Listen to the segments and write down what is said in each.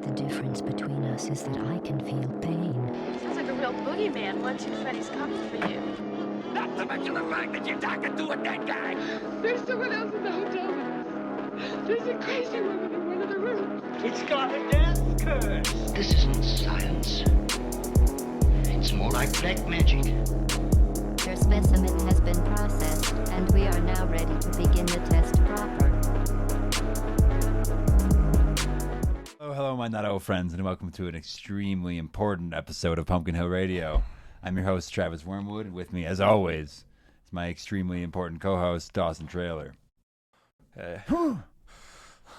The difference between us is that I can feel pain. Sounds like a real boogeyman. 1, 2, Freddy's coming for you. Not to mention the fact that you're talking to a dead guy. There's someone else in the hotel with us. There's a crazy woman in one of the rooms. It's got a death curse. This isn't science. It's more like black magic. Your specimen has been processed, and we are now ready to begin the test proper. Hello, my not old friends, and welcome to an extremely important episode of Pumpkin Hill Radio. I'm your host, Travis Wormwood, and with me, as always, is my extremely important co-host, Dawson Trailer.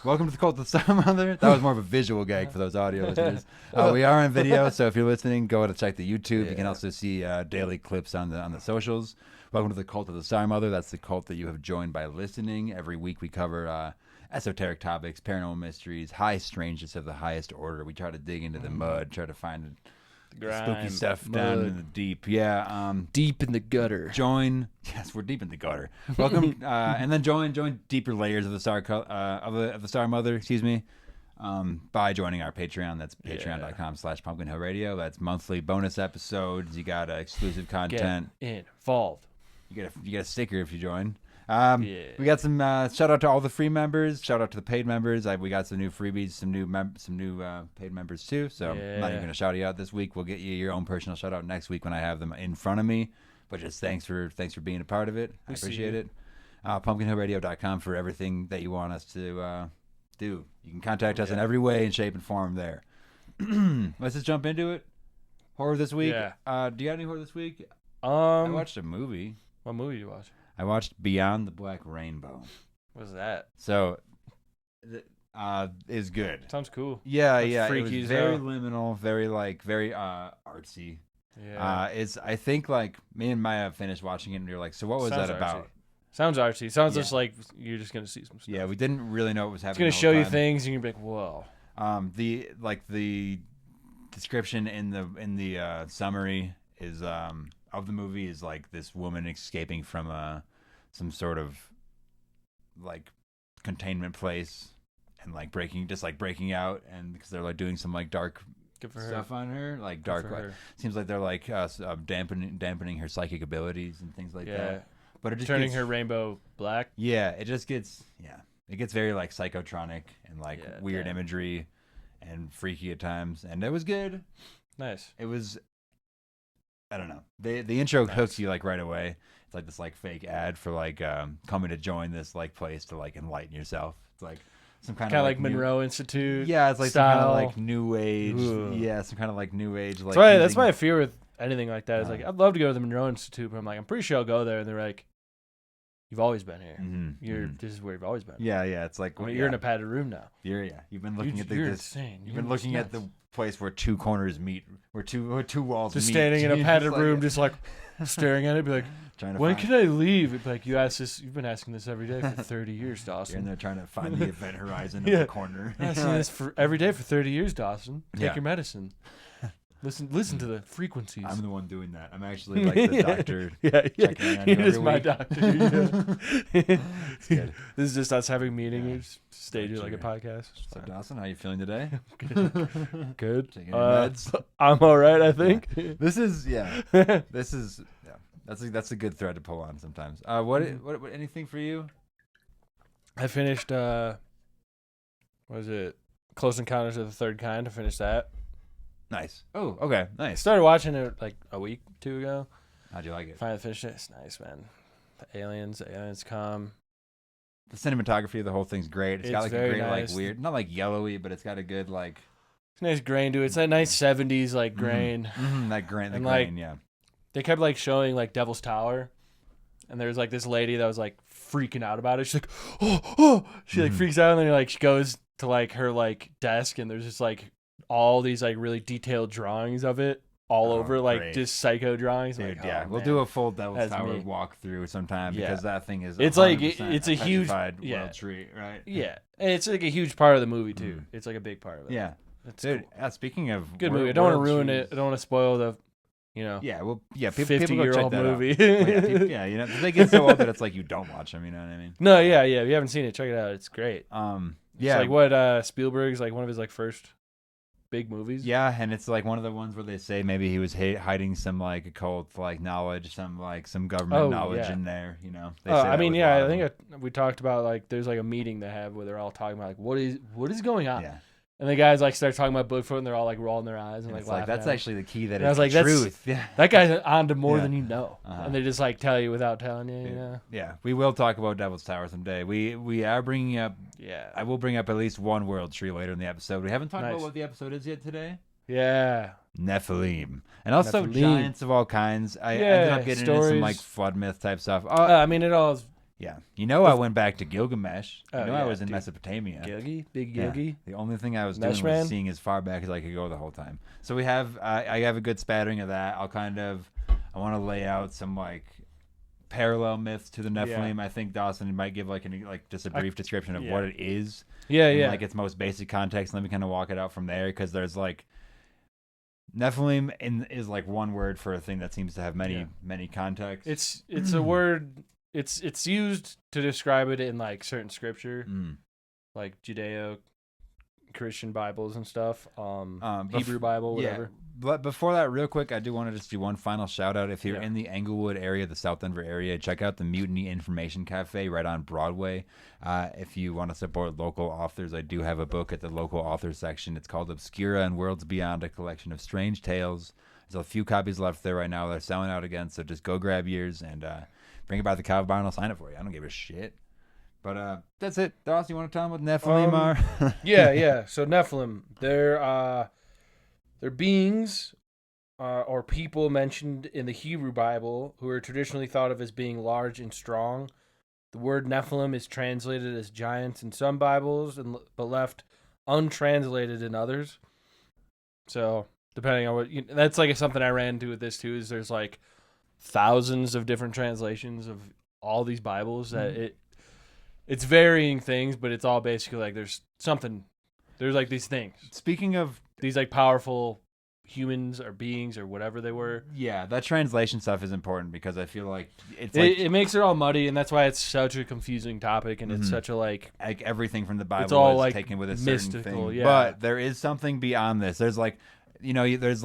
Welcome to the Cult of the Stepmother. That was more of a visual gag for those audio listeners. We are on video, so if you're listening, go to check the YouTube. You can also see daily clips on the socials. Welcome to the Cult of the Stepmother. That's the cult that you have joined by listening. Every week we cover esoteric topics, paranormal mysteries, high strangeness of the highest order. We try to dig into the mud, try to find spooky stuff down in the deep. Yeah, deep in the gutter. Yes, we're deep in the gutter. Welcome, and then join deeper layers of the Star of the Star Mother. Excuse me. By joining our Patreon. That's patreon.com/pumpkinhillradio. That's monthly bonus episodes. You got exclusive content. Get involved. You get a sticker if you join. We got some shout out to all the free members. Shout out to the paid members. We got some new freebies, some new paid members too. So I'm not even gonna shout you out this week. We'll get you your own personal shout out next week when I have them in front of me. But just thanks for being a part of it. I appreciate it. PumpkinHillRadio.com for everything that you want us to do. You can contact us in every way and shape and form there. Let's just jump into it. Horror this week. Yeah. Do you have any horror this week? I watched a movie. What movie did you watch? I watched Beyond the Black Rainbow. What was that? So, it's good. Sounds cool. Yeah, That's yeah. freaky It was as very hell. liminal, very artsy. Yeah. I think like me and Maya finished watching it and we were like, so what was Sounds that about? artsy. Sounds artsy. Sounds Yeah. just like you're just gonna see some stuff. Yeah, we didn't really know what was It's happening. gonna show you time. things and you're gonna be like, whoa. The description in the summary is of the movie is like this woman escaping from some sort of like containment place and like breaking out, and because they're like doing some like dark Good for her. stuff on her, like Good dark for her. seems like they're like dampening her psychic abilities and things like Yeah. that. But it just Turning gets, her rainbow black. it gets very like psychotronic and like Yeah, weird damn. imagery and freaky at times, and it was good. Nice. It was, I don't know. The intro hooks you like right away. It's like this like fake ad for like coming to join this like place to like enlighten yourself. It's like some kind Kind of of like Monroe Institute. Yeah, it's like some kind of style. like new age. Ooh. Yeah, some kind of like new age. Like That's my fear with anything like that. Is like Uh. I'd love to go to the Monroe Institute, but I'm pretty sure I'll go there, and they're like, "You've always been here. This is where you've always been. Yeah, it's like I mean, you're in a padded room now. You've been looking at You're this. insane. You've been looking at the place where two corners meet, where two walls just meet. standing in a It's padded like- room, just like staring at it, be like, trying to "When find- can I leave?" It'd be like, "You ask this. You've been asking this every day for 30 years, You're in Dawson. there trying to find the event horizon of Yeah. the corner. Asking this for every day for 30 years, Dawson. Take Yeah. your medicine. Listen to the frequencies." I'm the one doing that. I'm actually like the doctor. Yeah, checking on He you is every my week. doctor. Yeah. good. This is just us having meeting. Yeah. You just stay do like a podcast. It's So fine. Dawson, how you feeling today? Good. Taking your meds? I'm all right, I think. This is That's a good thread to pull on sometimes. What anything for you? I finished. What was it? Close Encounters of the Third Kind. I finished that. Nice. Oh, okay, I nice. started watching it like a week, 2 ago. How'd you like it? Finally finished it. It's nice, man. The aliens come. The cinematography of the whole thing's great. It's got It's like a very great nice. like weird, not like yellowy, but it's got a good like It's a nice grain to it. It's that nice 70s like grain. that grain. The And, like, grain, yeah. They kept like showing like Devil's Tower, and there's like this lady that was like freaking out about it. She's like, oh. She like freaks out, and then like she goes to like her like desk, and there's just like all these like really detailed drawings of it all over, like great. just psycho drawings. I'm Dude, like, yeah, oh, we'll man. do a full Devil's That's Tower me. walkthrough sometime Yeah. because that thing is It's like 100% it's a huge petrified yeah. world tree, right? Yeah, and it's like a huge part of the movie too. It's like a big part of it. Yeah. it's Dude, cool. speaking of Good wor- movie. I don't want to world ruin trees- it. I don't want to spoil the, Yeah, people 50-year-old go check that movie. out. Well, yeah, they get so old that it's like you don't watch them. You know what I mean? No, yeah. If you haven't seen it, check it out. It's great. Yeah, It's like what Spielberg's like one of his like first big movies. Yeah, and it's like one of the ones where they say maybe he was hiding some like occult like knowledge, some government knowledge in there. You know. They say I that mean, with a yeah, lot I of think we talked about like there's like a meeting they have where they're all talking about like what is going on. Yeah. And the guys like start talking about Bigfoot, and they're all like rolling their eyes and like it's like laughing. that's actually the key. That and I was like, the that's truth. Yeah. That guy's on to more Yeah. than you know, and they just like tell you without telling you. You know. Yeah, we will talk about Devil's Tower someday. We are bringing up. Yeah. I will bring up at least one world tree later in the episode. We haven't talked Nice. about what the episode is yet today. Yeah. Nephilim. And also Nephilim. giants of all kinds. I ended up getting into some like flood myth type stuff. I mean, it all is yeah. You know, I went back to Gilgamesh. Oh, you know, I yeah, was in dude. Mesopotamia. Big Yeah. Gilgi. The only thing I was Mesh doing was Man? seeing as far back as I could go the whole time. So we have, I have a good spattering of that. I want to lay out some like parallel myths to the Nephilim. I think Dawson might give like just a brief description of what it is. Yeah, in, yeah. like its most basic context. Let me kind of walk it out from there because there's like Nephilim is like one word for a thing that seems to have many contexts. It's a word. It's used to describe it in like certain scripture, like Judeo-Christian Bibles and stuff. Hebrew Bible, whatever. Yeah. But before that, real quick, I do want to just do one final shout out. If you're in the Englewood area, the South Denver area, check out the Mutiny Information Cafe right on Broadway. If you want to support local authors, I do have a book at the local authors section. It's called Obscura and Worlds Beyond, a collection of strange tales. There's a few copies left there right now. They're selling out again, so just go grab yours and bring it by the Cow Barn. I'll sign it for you. I don't give a shit. But that's it. Dawes, you want to tell them what Nephilim are? yeah. So Nephilim, they're beings or people mentioned in the Hebrew Bible who are traditionally thought of as being large and strong. The word Nephilim is translated as giants in some Bibles, but left untranslated in others. So depending on what that's like something I ran into with this too. Is there's like thousands of different translations of all these Bibles that it's varying things, but it's all basically like there's like these things. Speaking of these like powerful humans or beings or whatever they were. Yeah, that translation stuff is important because I feel like it makes it all muddy, and that's why it's such a confusing topic, and it's such a like everything from the Bible it's all is like taken with a certain mystical, thing. yeah. But there is something beyond this. There's like there's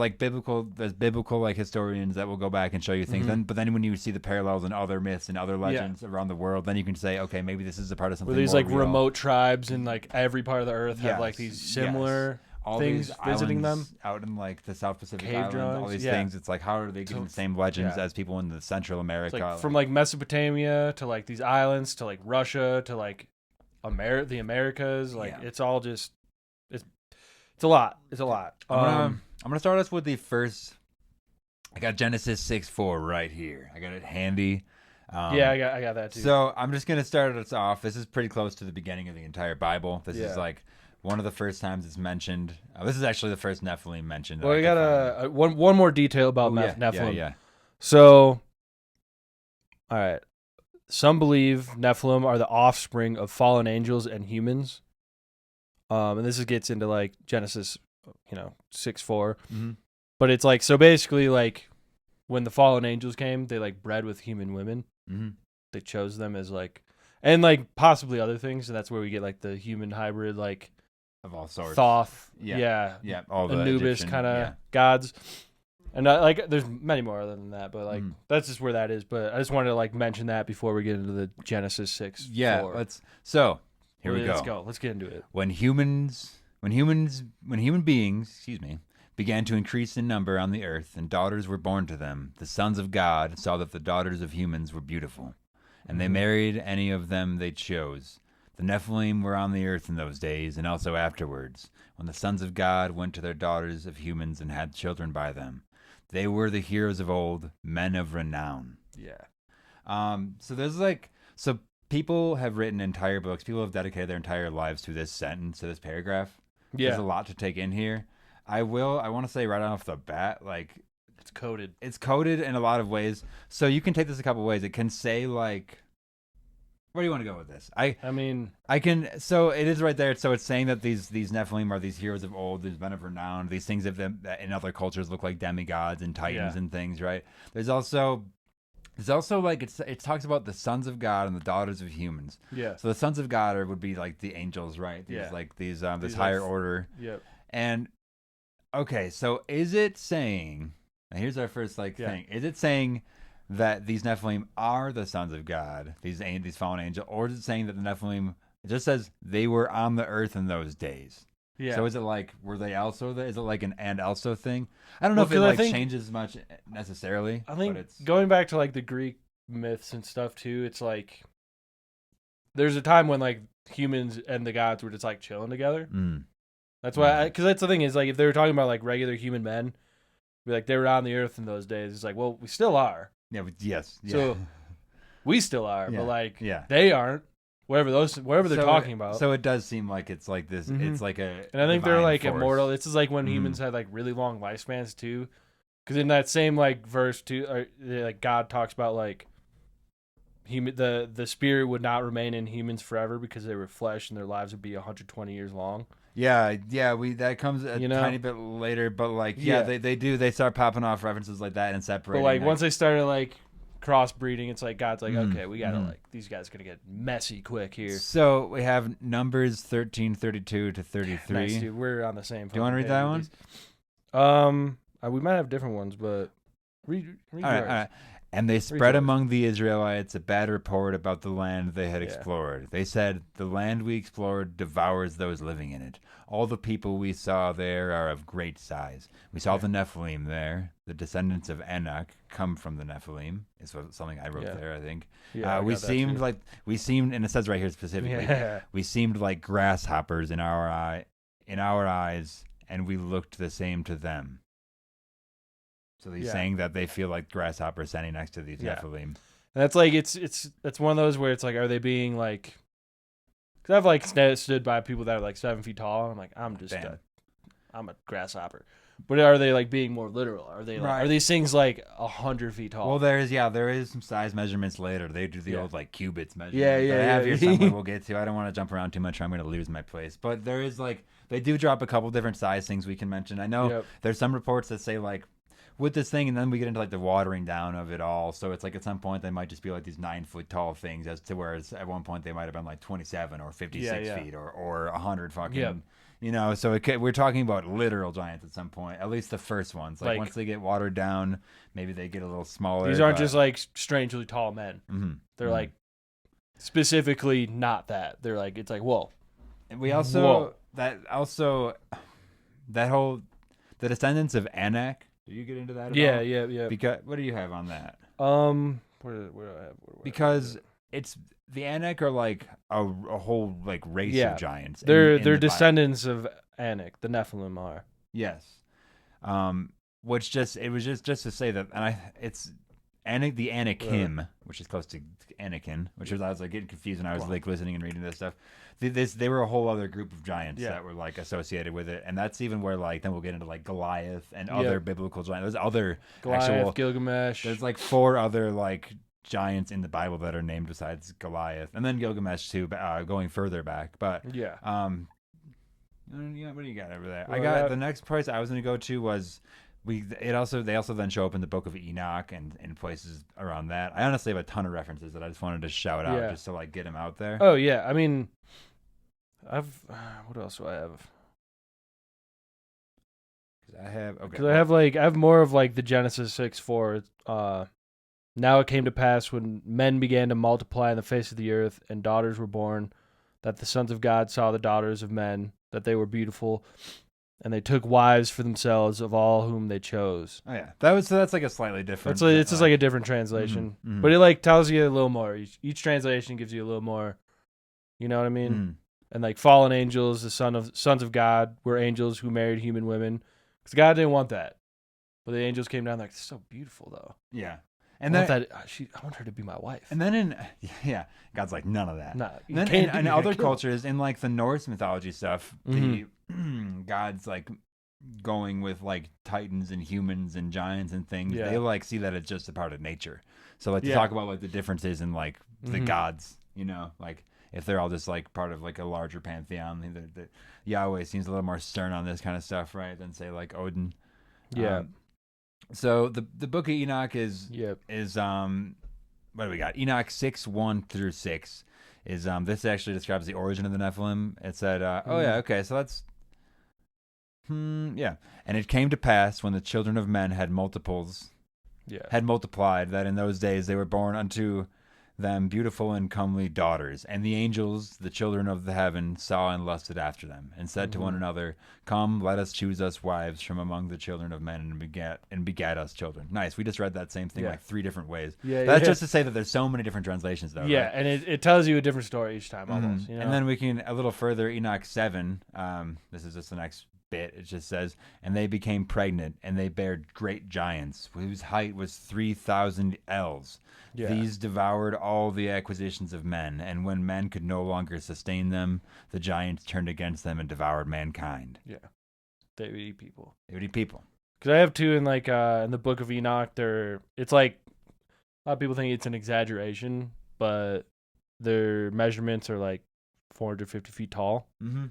biblical like historians that will go back and show you things. But then when you see the parallels in other myths and other legends around the world, then you can say, okay, maybe this is a part of something. Where these more like real. remote tribes in like every part of the earth have like these Yes. similar all things these visiting them islands out in like the South Pacific Cave Islands, all drawings, these yeah. things. It's like how are they getting the same legends as people in the Central America? It's like from like Mesopotamia to like these islands to like Russia to like the Americas. Like it's all just it's a lot. It's a lot. I'm gonna start us with the first. I got Genesis 6:4 right here. I got it handy. Yeah, I got that too. So I'm just gonna start us off. This is pretty close to the beginning of the entire Bible. This is like one of the first times it's mentioned. This is actually the first Nephilim mentioned. Well, we got one more detail about Nephilim. Yeah. So, all right. Some believe Nephilim are the offspring of fallen angels and humans. And this gets into like Genesis, 6:4. But it's like, so basically like when the fallen angels came, they like bred with human women. They chose them as like, and like possibly other things. And that's where we get like the human hybrid, like of all sorts. Thoth. Yeah. All the Anubis Egyptian, kind of gods. And like, there's many more other than that, but like that's just where that is. But I just wanted to like mention that before we get into the Genesis 6. Yeah. 4. Here we go. Let's go. Let's get into it. When human beings, began to increase in number on the earth, and daughters were born to them, the sons of God saw that the daughters of humans were beautiful, and they married any of them they chose. The Nephilim were on the earth in those days, and also afterwards, when the sons of God went to their daughters of humans and had children by them. They were the heroes of old, men of renown. Yeah. So people have written entire books. People have dedicated their entire lives to this sentence, to this paragraph. Yeah. There's a lot to take in here. I want to say right off the bat, like it's coded. It's coded in a lot of ways. So you can take this a couple ways. It can say like, where do you want to go with this? So it is right there. So it's saying that these Nephilim are these heroes of old, these men of renown, these things that in other cultures look like demigods and titans and things, right? There's also like it talks about the sons of God and the daughters of humans. Yeah. So the sons of God would be like the angels, right? These this higher order. Yep. And okay, so is it saying? Now here's our first thing. Is it saying that these Nephilim are the sons of God, these fallen angels, or is it saying that the Nephilim? It just says they were on the earth in those days. Yeah. So is it like, were they also there? Is it like an and also thing? I don't know if it changes much necessarily. I think going back to like the Greek myths and stuff too, it's like there's a time when like humans and the gods were just like chilling together. That's why, because that's the thing is like if they were talking about like regular human men, be like they were on the earth in those days. It's like, well, we still are. Yeah. Yes. Yeah. So we still are, but like they aren't. Whatever they're talking about. So it does seem like it's like this. It's like a. And I think they're like immortal. This is like when humans had like really long lifespans too, because in that same like verse too, like God talks about like the spirit would not remain in humans forever because they were flesh and their lives would be 120 years long. Yeah. That comes a tiny bit later, but like they start popping off references like that and separating. But like once they started like crossbreeding, it's like God's like, okay, we gotta like these guys are gonna get messy quick here. So we have Numbers 13:32 to 33. Nice, dude. We're on the same. Do you want to read that one? We might have different ones, but read all right. And they spread among the Israelites a bad report about the land they had explored. They said, "The land we explored devours those living in it. All the people we saw there are of great size. We saw the Nephilim there. The descendants of Enoch come from the Nephilim." Is something I wrote there, I think. Yeah, we seemed, and it says right here specifically, we seemed like grasshoppers in our eyes, and we looked the same to them. So he's saying that they feel like grasshoppers standing next to these Nephilim. And that's like it's one of those where it's like, are they being like? Because I've like stood by people that are like 7 feet tall, and I'm like, I'm a grasshopper. But are they like being more literal? Are they like, are these things like 100 feet tall? Well, there is some size measurements later. They do the old like cubits measurement. I have here somewhere we'll get to. I don't want to jump around too much, or I'm going to lose my place. But there is like they do drop a couple different size things we can mention. I know there's some reports that say like, with this thing, and then we get into like the watering down of it all. So it's like at some point they might just be like these 9 foot tall things, as to whereas at one point they might have been like 27 or 56 feet or 100 fucking, So we're talking about literal giants at some point. At least the first ones. Like once they get watered down, maybe they get a little smaller. These aren't just like strangely tall men. They're like specifically not that. They're like it's like whoa. And we also the descendants of Anak. Do you get into that at all? Yeah. Because what do you have on that? Where do I have? Because it's the Anak are like a whole like race of giants. They're descendants of Anak. The Nephilim are. Yes. Which it was just to say that, and it's Anak the Anakim, which is close to Anakin, I was like getting confused when I was like listening and reading this stuff. They were a whole other group of giants that were like associated with it, and that's even where like then we'll get into like Goliath and other biblical giants. There's other Gilgamesh. There's like 4 other like giants in the Bible that are named besides Goliath, and then Gilgamesh too, going further back. But what do you got over there? I got the next place I was going to go to was. They also then show up in the Book of Enoch and in places around that. I honestly have a ton of references that I just wanted to shout out just to like get them out there. Oh yeah, I mean, what else do I have? Because I have more of like the Genesis 6:4. Now it came to pass when men began to multiply on the face of the earth and daughters were born, that the sons of God saw the daughters of men, that they were beautiful. And they took wives for themselves of all whom they chose. Oh yeah, that's like a slightly different. It's just like a different translation, but it like tells you a little more. Each translation gives you a little more. You know what I mean? And like fallen angels, the sons of God were angels who married human women, because God didn't want that, but the angels came down like, "It's so beautiful, though." Yeah, and I want her to be my wife. And then God's like none of that. Nah, and then in other cultures, in like the Norse mythology stuff, the God's like going with like titans and humans and giants and things. They like see that it's just a part of nature. So like to talk about like the differences in like the gods, like if they're all just like part of like a larger pantheon, the Yahweh seems a little more stern on this kind of stuff, right? Than say like Odin. Yeah. So the Book of Enoch is what do we got? Enoch 6:1-6 is this actually describes the origin of the Nephilim. It said, so Yeah. And it came to pass when the children of men had multiplied, that in those days they were born unto them beautiful and comely daughters. And the angels, the children of the heaven, saw and lusted after them, and said to one another, Come, let us choose us wives from among the children of men, and begat us children. Nice. We just read that same thing like 3 different ways. That's just to say that there's so many different translations, though. Yeah, right? and it tells you a different story each time, almost. You know? And then we can, a little further, Enoch 7, this is just the next bit. It just says, and they became pregnant, and they bare great giants, whose height was 3,000 ells. Yeah. These devoured all the acquisitions of men, and when men could no longer sustain them, the giants turned against them and devoured mankind. Yeah, they would eat people. Because I have 2 in in the Book of Enoch. It's like a lot of people think it's an exaggeration, but their measurements are like 450 feet tall. Mm-hmm.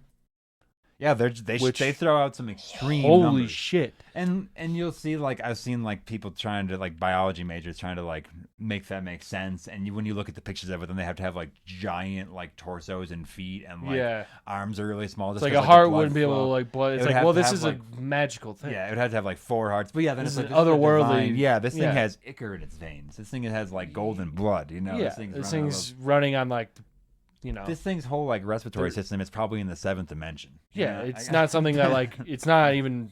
Yeah, they throw out some extreme holy numbers. Shit. And you'll see, like, I've seen, like, people trying to, like, biology majors trying to, like, make that make sense. And when you look at the pictures of it, then they have to have, like, giant, like, torsos and feet, and, like, arms are really small. It's like a heart wouldn't be able to, like, blood. It's like, well, this is a magical thing. Yeah, it would have to have, like, 4 hearts. But yeah, then this it's like otherworldly. Yeah, this thing has ichor in its veins. This thing has, like, golden blood, you know? Yeah, this thing's running on, like, you know, this thing's whole, like, respiratory system is probably in the 7th dimension. Yeah, it's not something that, like, it's not even,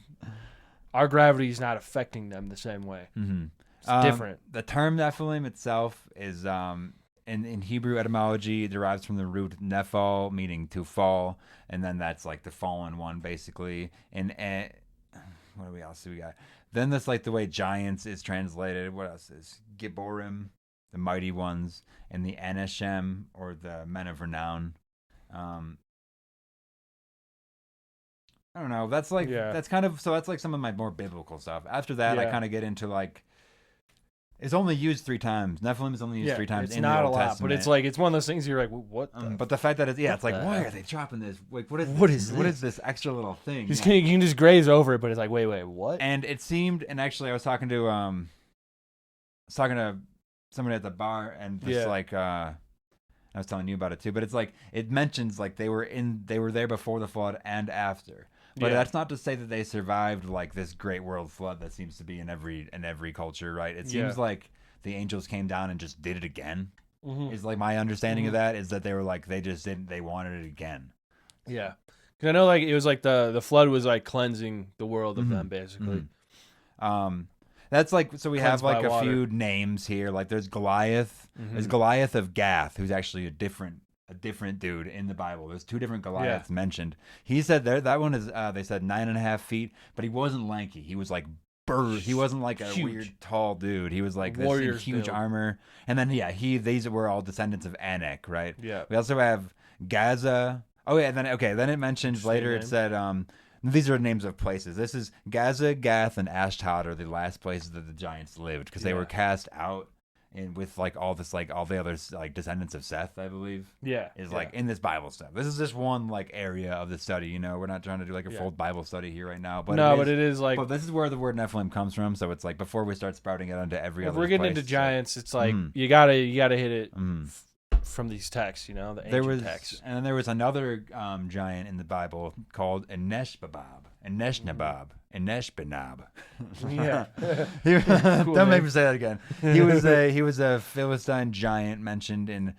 our gravity is not affecting them the same way. Mm-hmm. It's different. The term Nephilim itself is, in Hebrew etymology, it derives from the root nephal, meaning to fall, and then that's, like, the fallen one, basically. And what else do we got? Then that's, like, the way giants is translated. What else is Gibborim? The mighty ones, and the Anashem, or the men of renown. I don't know. That's like that's kind of, so that's like some of my more biblical stuff. After that, I kind of get into, like, it's only used 3 times. Nephilim is only used 3 times. It's in not the Old a lot, Testament. but it's like it's one of those things you're like, what? But the fact that it's like, why are they dropping this? Like, what is this extra little thing? You can just graze over it, but it's like, wait, what? And it seemed, and actually, I was talking to somebody at the bar, and just like I was telling you about it too, but it's like it mentions, like, they were there before the flood and after, but that's not to say that they survived, like, this great world flood that seems to be in every culture, right? It seems like the angels came down and just did it again. Is like my understanding of that, is that they were like, they wanted it again. Yeah, because I know, like, it was like the flood was like cleansing the world of them, basically. That's like, so we have, like, a few names here. Like, there's Goliath. There's Goliath of Gath, who's actually a different dude in the Bible. There's 2 different Goliaths mentioned. He said that one is, they said 9.5 feet, but he wasn't lanky. He was like He wasn't like a weird tall dude. He was like this huge armor. And then these were all descendants of Anak, right? Yeah. We also have Gaza. Oh yeah, then it mentions later. It said these are names of places. This is Gaza, Gath, and Ashdod are the last places that the giants lived, because they were cast out, and with like all the others, like descendants of Seth, I believe. Yeah. Is like in this Bible stuff. This is just one like area of the study. You know, we're not trying to do like a full Bible study here right now. But it is like. But this is where the word Nephilim comes from. So it's like before we start sprouting it onto every other. If we're getting into giants, it's like you gotta hit it. From these texts, you know, the ancient texts. And then there was another giant in the Bible called Eneshbabab. Yeah. Don't make me say that again. He was a Philistine giant mentioned in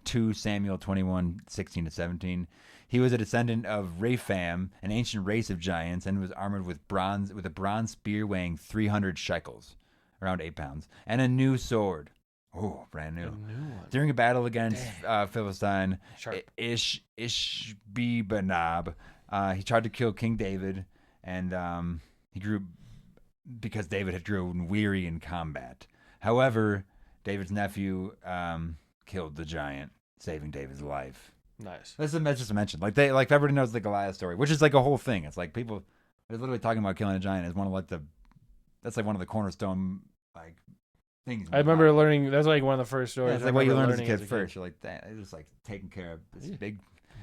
2 Samuel 21:16-17. He was a descendant of Rephaim, an ancient race of giants, and was armored with a bronze spear weighing 300 shekels, around 8 pounds, and a new sword. Oh, brand new. During a battle against Philistine Ishbi-Benob, he tried to kill King David, and he grew because David had grown weary in combat. However, David's nephew killed the giant, saving David's life. Nice. That's just mentioned. Like everybody knows the Goliath story, which is like a whole thing. It's like people are literally talking about killing a giant as one of like that's like one of the cornerstone like things. I remember learning. That's like one of the first stories. Yeah, it's like what you learn as a kid first. You're like, it was like taking care of this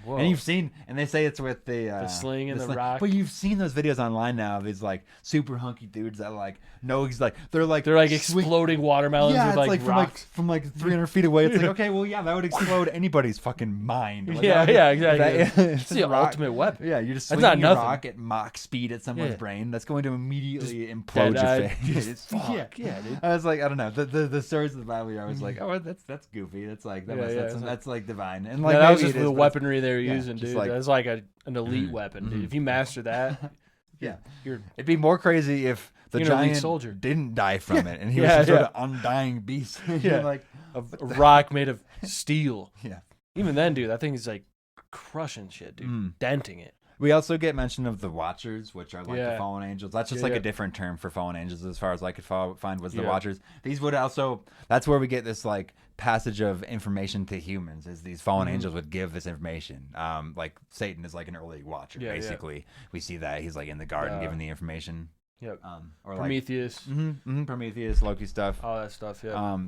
Whoa. And they say it's with the sling and the rock. But you've seen those videos online now of these like super hunky dudes that like know he's like they're like exploding watermelons with like rocks from 300 feet away. It's like, okay, well, yeah, that would explode anybody's fucking mind. Like, exactly. It's the rock. ultimate weapon. Yeah, you're just That's swinging not your nothing. rock at Mach speed at someone's brain. That's going to immediately implode your face. Yeah, dude. I was like, I don't know. The stories of the Bible, I was like, oh, that's goofy. That's like that's like divine. And like that was maybe just the weaponry they were using, just dude. like- That's like an elite weapon, dude. If you master that, it'd be more crazy if the You're an elite giant soldier. didn't die from it, and he was some sort of undying beast. Like a rock made of steel. Yeah. Even then, dude, that thing is like crushing shit, dude. Denting it. We also get mention of the Watchers, which are like the Yeah. fallen angels. That's just like a different term for fallen angels, as far as I could find was the Watchers. These would also, that's where we get this like passage of information to humans, is these fallen angels would give this information. Like Satan is like an early Watcher, basically. We see that he's like in the garden giving the information. Yep. Or Prometheus. Like, Prometheus, Loki stuff. All that stuff, yeah.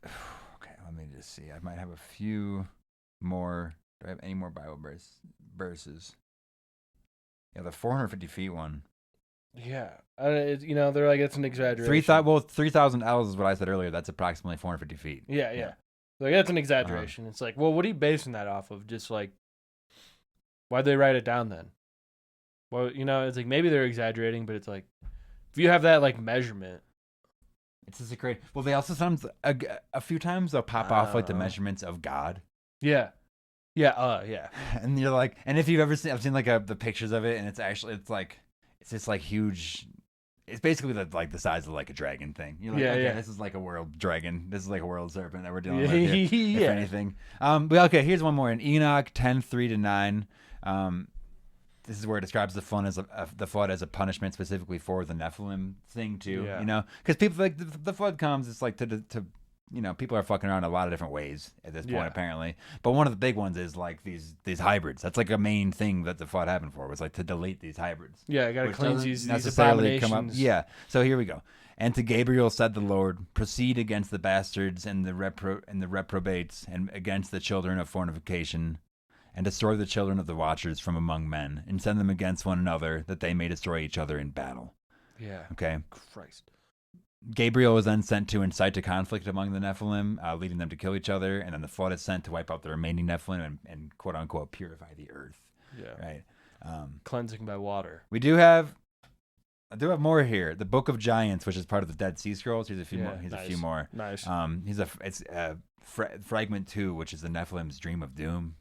Okay, let me just see. I might have a few more. Do I have any more Bible verses? Yeah, the 450 feet one. Yeah. They're like, it's an exaggeration. 3,000 L's is what I said earlier. That's approximately 450 feet. Yeah. Like, that's an exaggeration. It's like, well, what are you basing that off of? Just like, why'd they write it down then? Well, it's like maybe they're exaggerating, but it's like, if you have that like measurement. It's just a great. Well, they also sometimes, a few times they'll pop off like the measurements of God. Yeah. Yeah. And you're like, and if you've ever seen, I've seen like the pictures of it, and it's this like huge. It's basically the size of like a dragon thing. You're like, this is like a world dragon. This is like a world serpent that we're dealing with here, if anything. But okay, here's one more in Enoch 10:3-9. This is where it describes the flood as a punishment specifically for the Nephilim thing too. Yeah. Because people like the flood comes. It's like to people are fucking around a lot of different ways at this point apparently. But one of the big ones is like these hybrids. That's like a main thing that the flood happened for, was like to delete these hybrids. Yeah, I gotta cleanse these necessarily come up. abominations. Yeah. So here we go. And to Gabriel said the Lord, proceed against the bastards and the reprobates, and against the children of fornication, and destroy the children of the Watchers from among men, and send them against one another, that they may destroy each other in battle. Yeah. Okay. Christ. Gabriel was then sent to incite a conflict among the Nephilim, leading them to kill each other, and then the flood is sent to wipe out the remaining Nephilim and quote unquote purify the earth. Yeah. Right. Cleansing by water. I do have more here. The Book of Giants, which is part of the Dead Sea Scrolls. Here's a few more. Here's a few more. Nice. It's fragment 2, which is the Nephilim's dream of doom.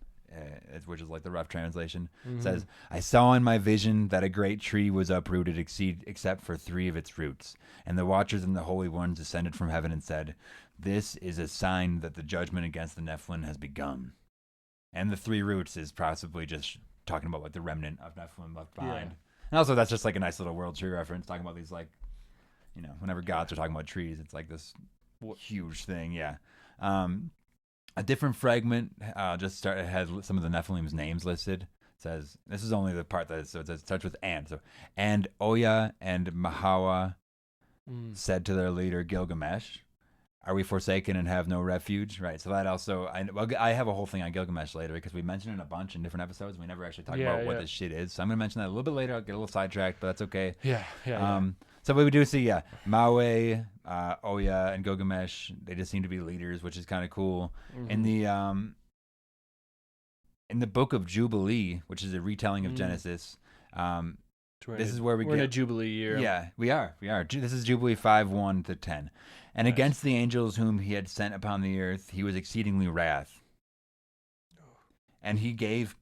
Which is like the rough translation. It says, I saw in my vision that a great tree was uprooted except for 3 of its roots. And the Watchers and the Holy Ones descended from heaven and said, this is a sign that the judgment against the Nephilim has begun. And the 3 roots is possibly just talking about like the remnant of Nephilim left behind. And also that's just like a nice little world tree reference, talking about these like, whenever gods are talking about trees, it's like this huge thing. Yeah. A different fragment had some of the Nephilim's names listed. It says, this is only the part that it starts with and. So, and Oya and Mahawa said to their leader Gilgamesh, are we forsaken and have no refuge? Right. So that also, I have a whole thing on Gilgamesh later because we mentioned it a bunch in different episodes. And we never actually talked about what this shit is. So I'm going to mention that a little bit later. I'll get a little sidetracked, but that's okay. Yeah. So what we do see, Maui, Oya, and Gilgamesh, they just seem to be leaders, which is kind of cool. In the Book of Jubilee, which is a retelling of Genesis, this is where we're in a Jubilee year. Yeah, we are. This is Jubilee 5:1-10. And against the angels whom he had sent upon the earth, he was exceedingly wrath. And he gave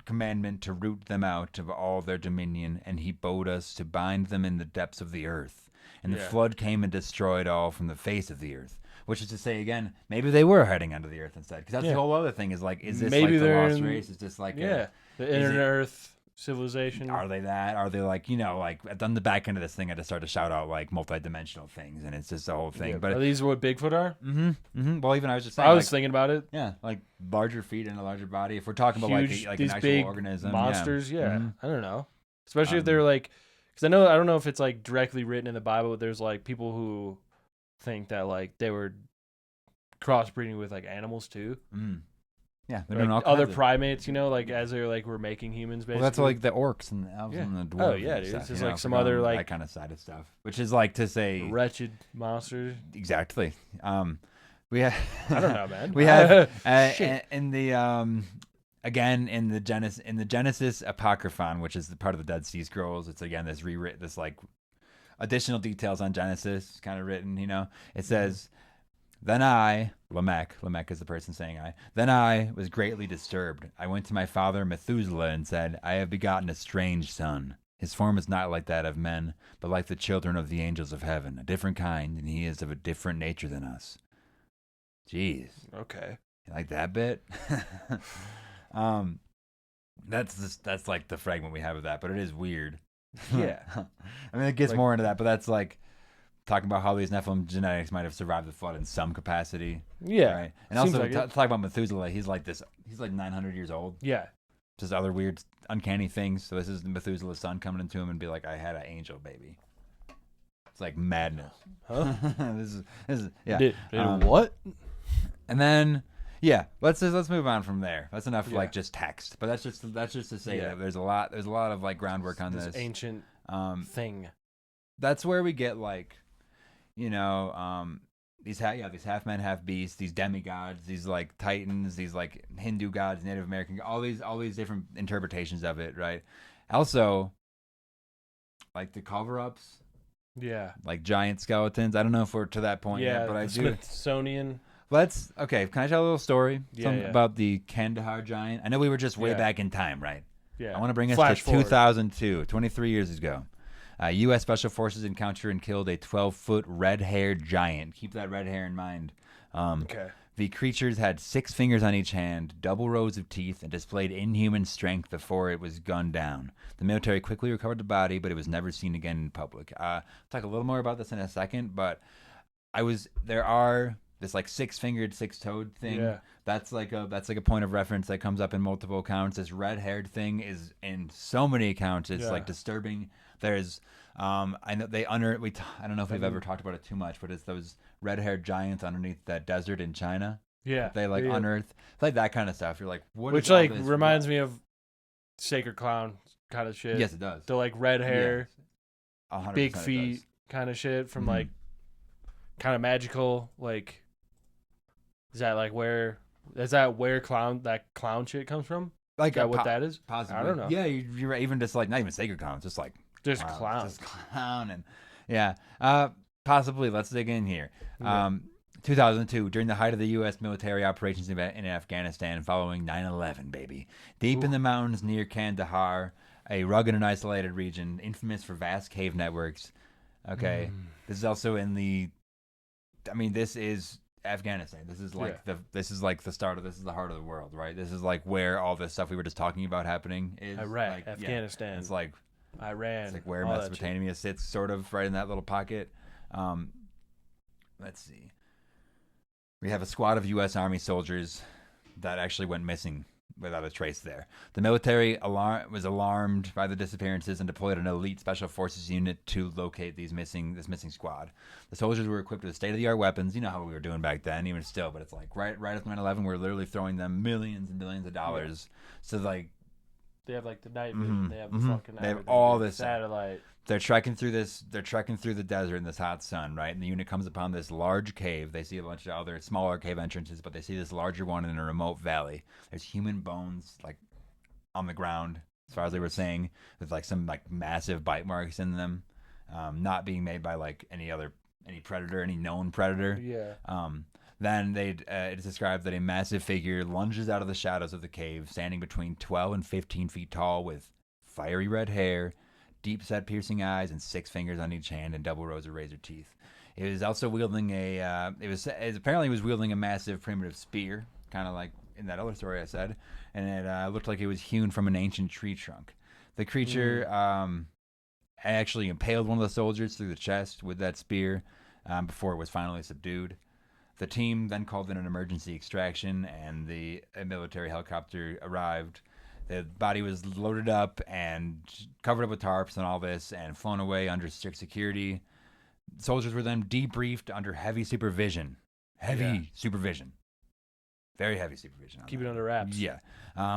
commandment to root them out of all their dominion, and he bade us to bind them in the depths of the earth. And the flood came and destroyed all from the face of the earth. Which is to say, again, maybe they were heading under the earth instead. Because that's the whole other thing is like, is this maybe like the lost race? Is this like the inner earth civilization? Are they that? Are they like, like on the back end of this thing, I just started to shout out like multi-dimensional things, and it's just the whole thing. Yeah, but are these what Bigfoot are? Well, even I was just saying, I was thinking about it. Yeah, like larger feet and a larger body. If we're talking about Huge, like these an actual big organism, monsters, I don't know. Especially if they're like, because I don't know if it's like directly written in the Bible, but there's like people who think that like they were crossbreeding with like animals too. Yeah, they're Like doing all other kinds of- primates, like as they're like we're making humans basically. Well, that's like the orcs and the elves Yeah. and the dwarves. Oh, yeah, and dude. stuff, It's just you like know, some for other, going like- that kind of side of stuff, which is like to say wretched monsters. exactly. We have I don't know, man. we have Shit. in the again in the Genesis Apocryphon, which is the part of the Dead Sea Scrolls. It's again this like additional details on Genesis kind of written. It says. Then I, Lamech is the person saying then I was greatly disturbed. I went to my father Methuselah and said, I have begotten a strange son. His form is not like that of men, but like the children of the angels of heaven, a different kind, and he is of a different nature than us. Jeez. Okay. You like that bit? That's like the fragment we have of that, but it is weird. Yeah. I mean, it gets more into that, but that's like talking about how these Nephilim genetics might have survived the flood in some capacity. Yeah. Right. And Seems also like it. talk about Methuselah. He's like 900 years old. Yeah. Just other weird, uncanny things. So this is Methuselah's son coming into him and be like, I had an angel baby. It's like madness. Huh? this is yeah. Did what? And then let's move on from there. That's enough Yeah. like just text. But that's just to say that there's a lot of like groundwork on this ancient thing. That's where we get like these half men, half beasts, these demigods, these like titans, these like Hindu gods, Native American, all these different interpretations of it, right? Also, like the cover-ups, like giant skeletons. I don't know if we're to that point yet, but I do. Smithsonian. Okay. Can I tell a little story? Something Yeah. about the Kandahar Giant. I know we were just way back in time, right? Yeah. I want to bring us Flash to forward. 2002, 23 years ago. U.S. Special Forces encountered and killed a 12-foot red-haired giant. Keep that red hair in mind. Okay. The creatures had 6 fingers on each hand, double rows of teeth, and displayed inhuman strength before it was gunned down. The military quickly recovered the body, but it was never seen again in public. I'll talk a little more about this in a second, but there are this like 6-fingered, 6-toed thing. Yeah. That's like a point of reference that comes up in multiple accounts. This red-haired thing is in so many accounts. It's like disturbing. There's I know I don't know if we've ever talked about it too much, but it's those red-haired giants underneath that desert in China. Yeah. They like unearth like that kind of stuff. You're like, what? Which is all like this? reminds me of Sacred Clown kind of shit. Yes, it does. The like red hair, 100% big it feet does. kind of shit from Mhm. like kind of magical. Like, is that where that clown shit comes from? Like Is that what that is? Possibly. I don't know. Yeah, you're right. Even just like not even sacred clowns, just like Just wow, clowns. just clown and possibly. Let's dig in here. Yeah. 2002, during the height of the U.S. military operations in Afghanistan following 9/11, baby. Deep in the mountains near Kandahar, a rugged and isolated region infamous for vast cave networks. Okay, this is also in the. I mean, this is Afghanistan. This is like this is like the start of this is the heart of the world, right? This is like where all this stuff we were just talking about happening is. Iraq, like, Afghanistan. It's like Iran. it's like where all that shit. Mesopotamia sits, sort of right in that little pocket. Let's see. We have a squad of U.S. Army soldiers that actually went missing without a trace there. The military was alarmed by the disappearances and deployed an elite special forces unit to locate this missing squad. The soldiers were equipped with state-of-the-art weapons. You know how we were doing back then, even still, but it's like right after 9/11, we're literally throwing them millions and millions of dollars. So like They have like the night vision. They have the mhm. fucking. They have everything, all the this stuff. satellite. They're trekking through the desert in this hot sun, right? And the unit comes upon this large cave. They see a bunch of other smaller cave entrances, but they see this larger one in a remote valley. There's human bones like on the ground, as far as they were saying, with like some like massive bite marks in them, not being made by like any predator, any known predator. Yeah. Then it's described that a massive figure lunges out of the shadows of the cave, standing between 12 and 15 feet tall, with fiery red hair, deep-set piercing eyes, and 6 fingers on each hand and double rows of razor teeth. It was also wielding apparently was wielding a massive primitive spear, kind of like in that other story I said, and it looked like it was hewn from an ancient tree trunk. The creature actually impaled one of the soldiers through the chest with that spear before it was finally subdued. The team then called in an emergency extraction, and a military helicopter arrived. The body was loaded up and covered up with tarps and all this and flown away under strict security. Soldiers were then debriefed under heavy supervision. Supervision. Very heavy supervision. Keep it under wraps. Yeah.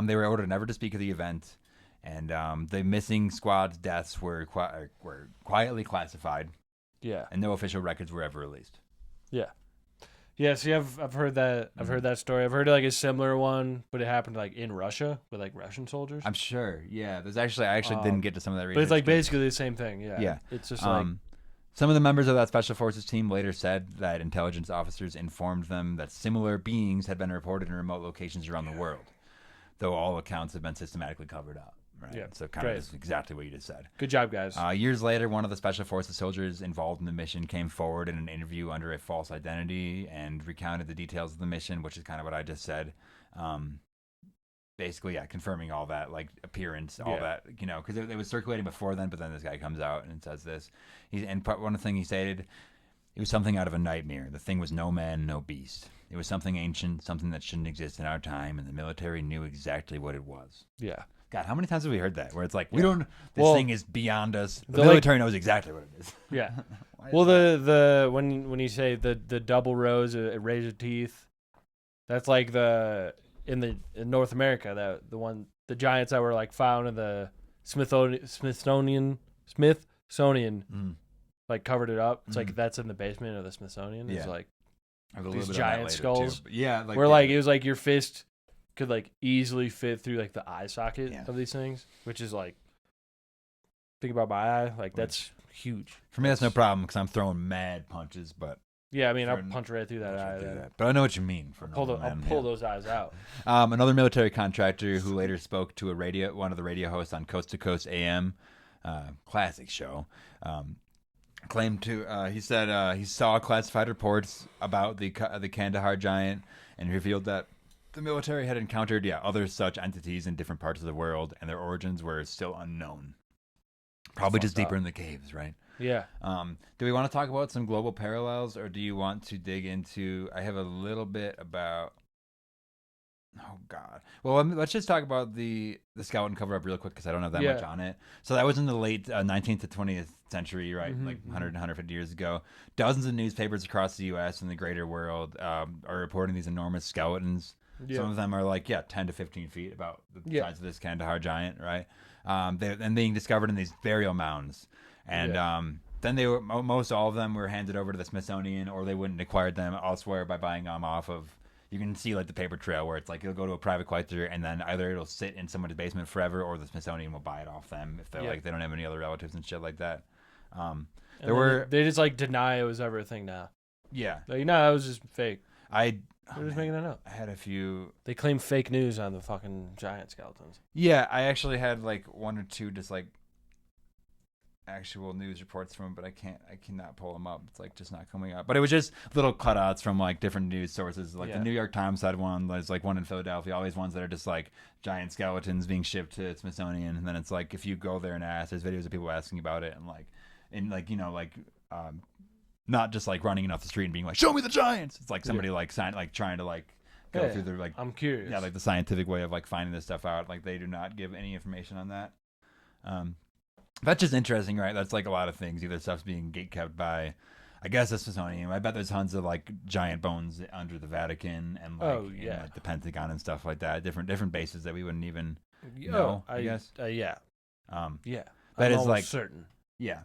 They were ordered never to speak of the event, and the missing squad's deaths were quietly classified. Yeah. And no official records were ever released. Yeah. Yeah, see, I've heard that. I've heard that story. I've heard like a similar one, but it happened like in Russia with like Russian soldiers. I'm sure. Yeah. I actually didn't get to some of that research. But it's like basically the same thing. Yeah. Yeah. It's just like. Some of the members of that special forces team later said that intelligence officers informed them that similar beings had been reported in remote locations around the world, though all accounts have been systematically covered up. Right. Yeah. So kind of is exactly what you just said. Good job, guys. Years later, one of the special forces soldiers involved in the mission came forward in an interview under a false identity and recounted the details of the mission, which is kind of what I just said. Basically, yeah, confirming all that, like appearance, all that, you know, because it was circulating before then, but then this guy comes out and says this. One thing he stated, it was something out of a nightmare. The thing was no man, no beast. It was something ancient, something that shouldn't exist in our time, and the military knew exactly what it was. Yeah. God, how many times have we heard that? Where it's like, we don't, thing is beyond us. The military knows exactly what it is. Yeah. Well, the when you say the double rows, raise of teeth, that's like in North America, the giants that were like found in the Smithsonian, like covered it up. It's like that's in the basement of the Smithsonian. It's like these giant skulls. Yeah, like like it was like your fist could like easily fit through like the eye socket of these things, which is like, think about my eye, like that's huge. For me, that's no problem because I'm throwing mad punches, but yeah, I mean, I'll punch right through that eye. But I know what you mean. I'll pull those eyes out. Another military contractor who later spoke to one of the radio hosts on Coast to Coast AM, classic show, claimed to. He said he saw classified reports about the Kandahar Giant and revealed that the military had encountered other such entities in different parts of the world, and their origins were still unknown. Probably just deeper in the caves, right? Yeah. Do we want to talk about some global parallels, or do you want to dig into? I have a little bit about. Oh God. Well, let's just talk about the Skeleton cover-up real quick because I don't have that much on it. So that was in the late 19th to 20th century, right? Like 100 150 years ago. Dozens of newspapers across the U.S. and the greater world are reporting these enormous skeletons. Yeah. Some of them are like 10 to 15 feet, about the size of this Kandahar Giant, right? They're being discovered in these burial mounds. And then most all of them were handed over to the Smithsonian, or they wouldn't acquire them elsewhere by buying them off of. You can see like the paper trail where it's like it'll go to a private collector, and then either it'll sit in somebody's basement forever, or the Smithsonian will buy it off them if they're like they don't have any other relatives and shit like that. They just like deny it was ever a thing now. Yeah, like, no, that was just fake. They're just making that up. I had a few. They claim fake news on the fucking giant skeletons. Yeah, I actually had like one or two just like actual news reports from them, but I cannot pull them up. It's like just not coming up. But it was just little cutouts from like different news sources. Like the New York Times had one. There's like one in Philadelphia. All these ones that are just like giant skeletons being shipped to Smithsonian. And then it's like if you go there and ask, there's videos of people asking about it not just like running off the street and being like, "Show me the giants." It's like somebody like trying to like go through their like. I'm curious. Yeah, like the scientific way of like finding this stuff out. Like they do not give any information on that. That's just interesting, right? That's like a lot of things. Either stuff's being gatekept by, I guess, the Smithsonian. I bet there's tons of like giant bones under the Vatican and like, in, like the Pentagon and stuff like that. Different bases that we wouldn't even know. I guess. Yeah. That I'm is like certain. Yeah.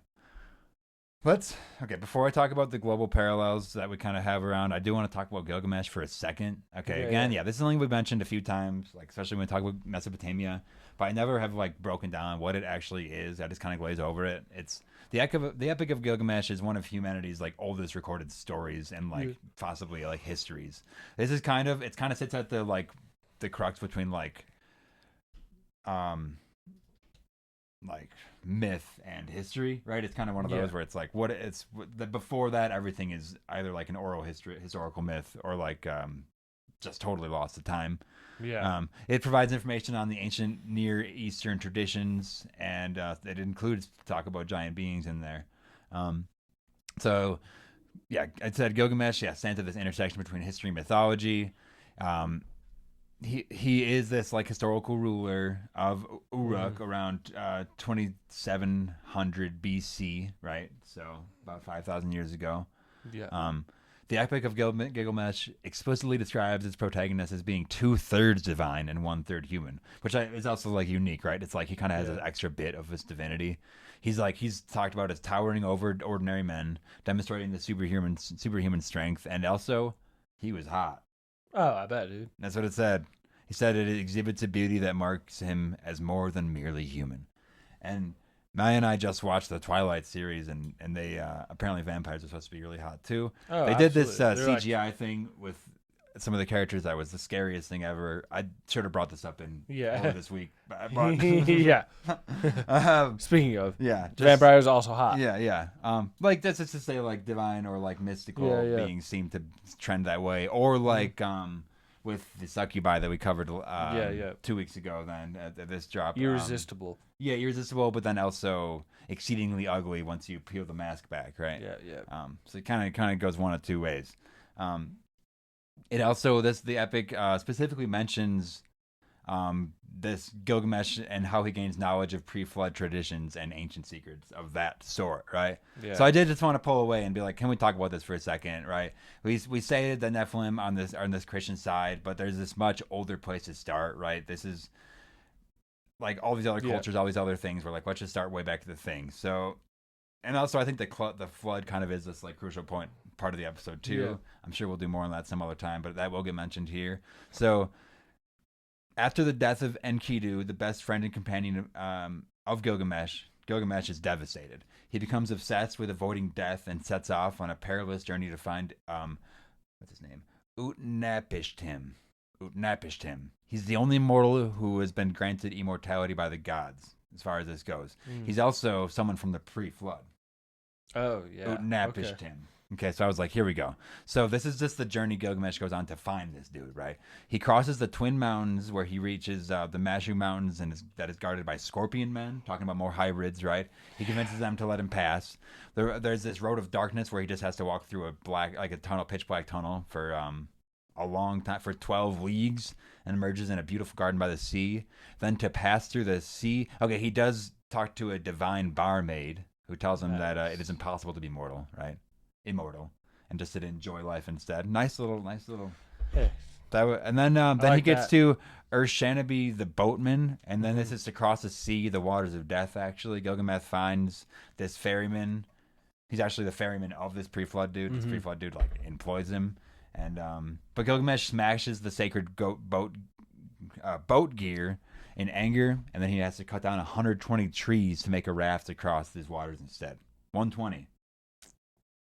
Before I talk about the global parallels that we kind of have around, I do want to talk about Gilgamesh for a second. This is something we've mentioned a few times, like especially when we talk about Mesopotamia, but I never have like broken down what it actually is. I just kind of glaze over it. It's the Epic of Gilgamesh is one of humanity's like oldest recorded stories and like possibly like histories. This is kind of sits at the crux between like myth and history, right? It's kind of one of those where it's like before that everything is either like an oral historical myth or like just totally lost to time. It provides information on the ancient Near Eastern traditions, and it includes talk about giant beings in there. I said Gilgamesh stands at this intersection between history and mythology. He is this like historical ruler of Uruk around 2700 BC, right? So about 5,000 years ago. The The Epic of Gilgamesh explicitly describes its protagonist as being 2/3 divine and 1/3 human, which is also like unique, right? It's like he kind of has an extra bit of his divinity. He's talked about as towering over ordinary men, demonstrating the superhuman strength, and also he was hot. Oh, I bet, dude. That's what it said. He said it exhibits a beauty that marks him as more than merely human. And Maya and I just watched the Twilight series, and they apparently vampires are supposed to be really hot too. Oh, they did this absolutely. CGI thing with some of the characters that was the scariest thing ever. I should have brought this up in earlier this week. But Yeah. Speaking of, vampires also hot. Yeah. Like that's just to say, like divine or like mystical beings seem to trend that way, or like with the succubi that we covered 2 weeks ago. Then at this drop, Irresistible. Irresistible, but then also exceedingly ugly once you peel the mask back, right? Yeah. So it kind of goes one of two ways. It also the epic specifically mentions this Gilgamesh and how he gains knowledge of pre-flood traditions and ancient secrets of that sort, right? Yeah. So I did just want to pull away and be like, can we talk about this for a second, right? We say the Nephilim on this Christian side, but there's this much older place to start, right? This is like all these other cultures, all these other things. We're like, let's just start way back to the thing. So, and also I think the flood kind of is this like crucial part of the episode too. Yeah. I'm sure we'll do more on that some other time, but that will get mentioned here. So after the death of Enkidu, the best friend and companion of Gilgamesh, Gilgamesh is devastated. He becomes obsessed with avoiding death and sets off on a perilous journey to find what's his name? Utnapishtim. He's the only mortal who has been granted immortality by the gods, as far as this goes. He's also someone from the pre-flood. Oh, yeah. Utnapishtim. Okay, so I was like, here we go. So this is just the journey Gilgamesh goes on to find this dude, right? He crosses the Twin Mountains where he reaches the Mashu Mountains that is guarded by scorpion men, talking about more hybrids, right? He convinces them to let him pass. There's this road of darkness where he just has to walk through a pitch black tunnel for a long time, for 12 leagues, and emerges in a beautiful garden by the sea. Then to pass through the sea, okay, he does talk to a divine barmaid who tells him that it is impossible to be mortal, right? Immortal, and just to enjoy life instead. Nice little. Hey. And then he gets to Urshanabi the boatman, and then this is to cross the sea, the waters of death. Actually, Gilgamesh finds this ferryman. He's actually the ferryman of this pre-flood dude. This pre-flood dude like employs him, and but Gilgamesh smashes the sacred boat gear in anger, and then he has to cut down 120 trees to make a raft across these waters instead. 120.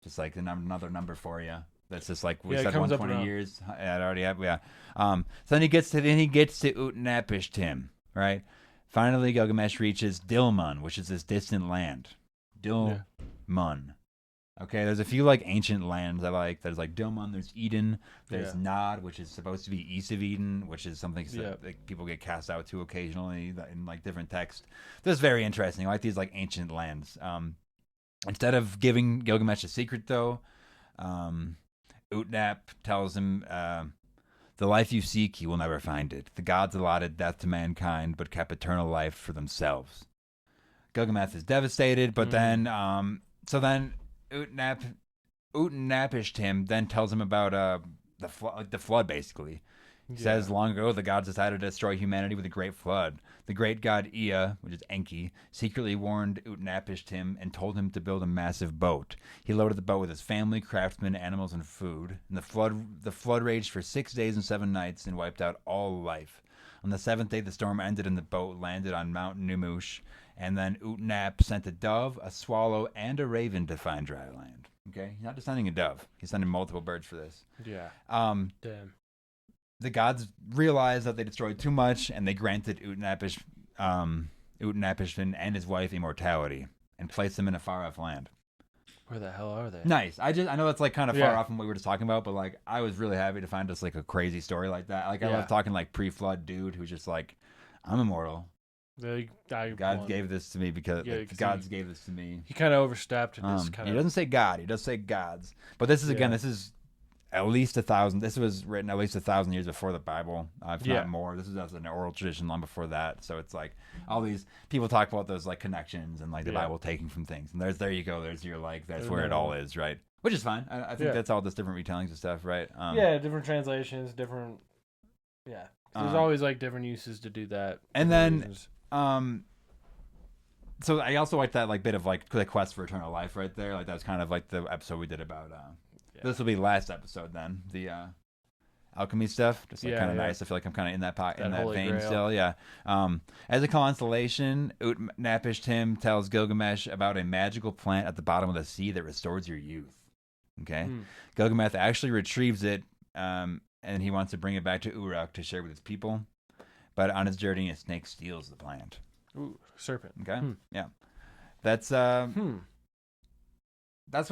Just like another number for you. That's just like we said, 120 years. I already have, So then he gets to Utnapishtim, right? Finally, Gilgamesh reaches Dilmun, which is this distant land. Dilmun. Okay, there's a few like ancient lands I like. There's like Dilmun, there's Eden, there's Nod, which is supposed to be east of Eden, which is something that like, people get cast out to occasionally in like different texts. This is very interesting. I like these like ancient lands. Instead of giving Gilgamesh a secret, though, Utnap tells him, the life you seek, you will never find it. The gods allotted death to mankind, but kept eternal life for themselves. Gilgamesh is devastated, but then Utnapishtim then tells him about the flood, basically. He says, long ago, the gods decided to destroy humanity with a great flood. The great god Ea, which is Enki, secretly warned Utnapishtim and told him to build a massive boat. He loaded the boat with his family, craftsmen, animals, and food. And the flood raged for 6 days and 7 nights and wiped out all life. On the 7th day, the storm ended and the boat landed on Mount Numush. And then Utnap sent a dove, a swallow, and a raven to find dry land. Okay? He's not just sending a dove. He's sending multiple birds for this. Yeah. Damn. The gods realized that they destroyed too much, and they granted Utnapishtim and his wife immortality, and placed them in a far-off land. Where the hell are they? Nice. I know that's like kind of far off from what we were just talking about, but like I was really happy to find just like a crazy story like that. Like I love talking like pre-flood dude who's just like, I'm immortal. God gave this to me because gods gave this to me. He kind of overstepped. And he doesn't say God. He does say gods. But this is this is at least 1,000. This was written at least 1,000 years before the Bible, if not more. This is an oral tradition long before that. So it's like all these people talk about those like connections and like the Bible taking from things. And there you go. There's your like that's where it all is, right? which is fine. I think that's all just different retellings of stuff, right? Different translations, different. Yeah, there's always like different uses to do that. And then, so I also like that like bit of like the quest for eternal life right there. Like that was kind of like the episode we did about. This will be the last episode then. The alchemy stuff, just like kind of nice. I feel like I'm kind of in that vein Grail. Still. Yeah. As a constellation, Utnapishtim tells Gilgamesh about a magical plant at the bottom of the sea that restores your youth. Okay. Gilgamesh actually retrieves it, and he wants to bring it back to Uruk to share with his people. But on his journey, a snake steals the plant. Ooh, serpent. Okay. Yeah. That's what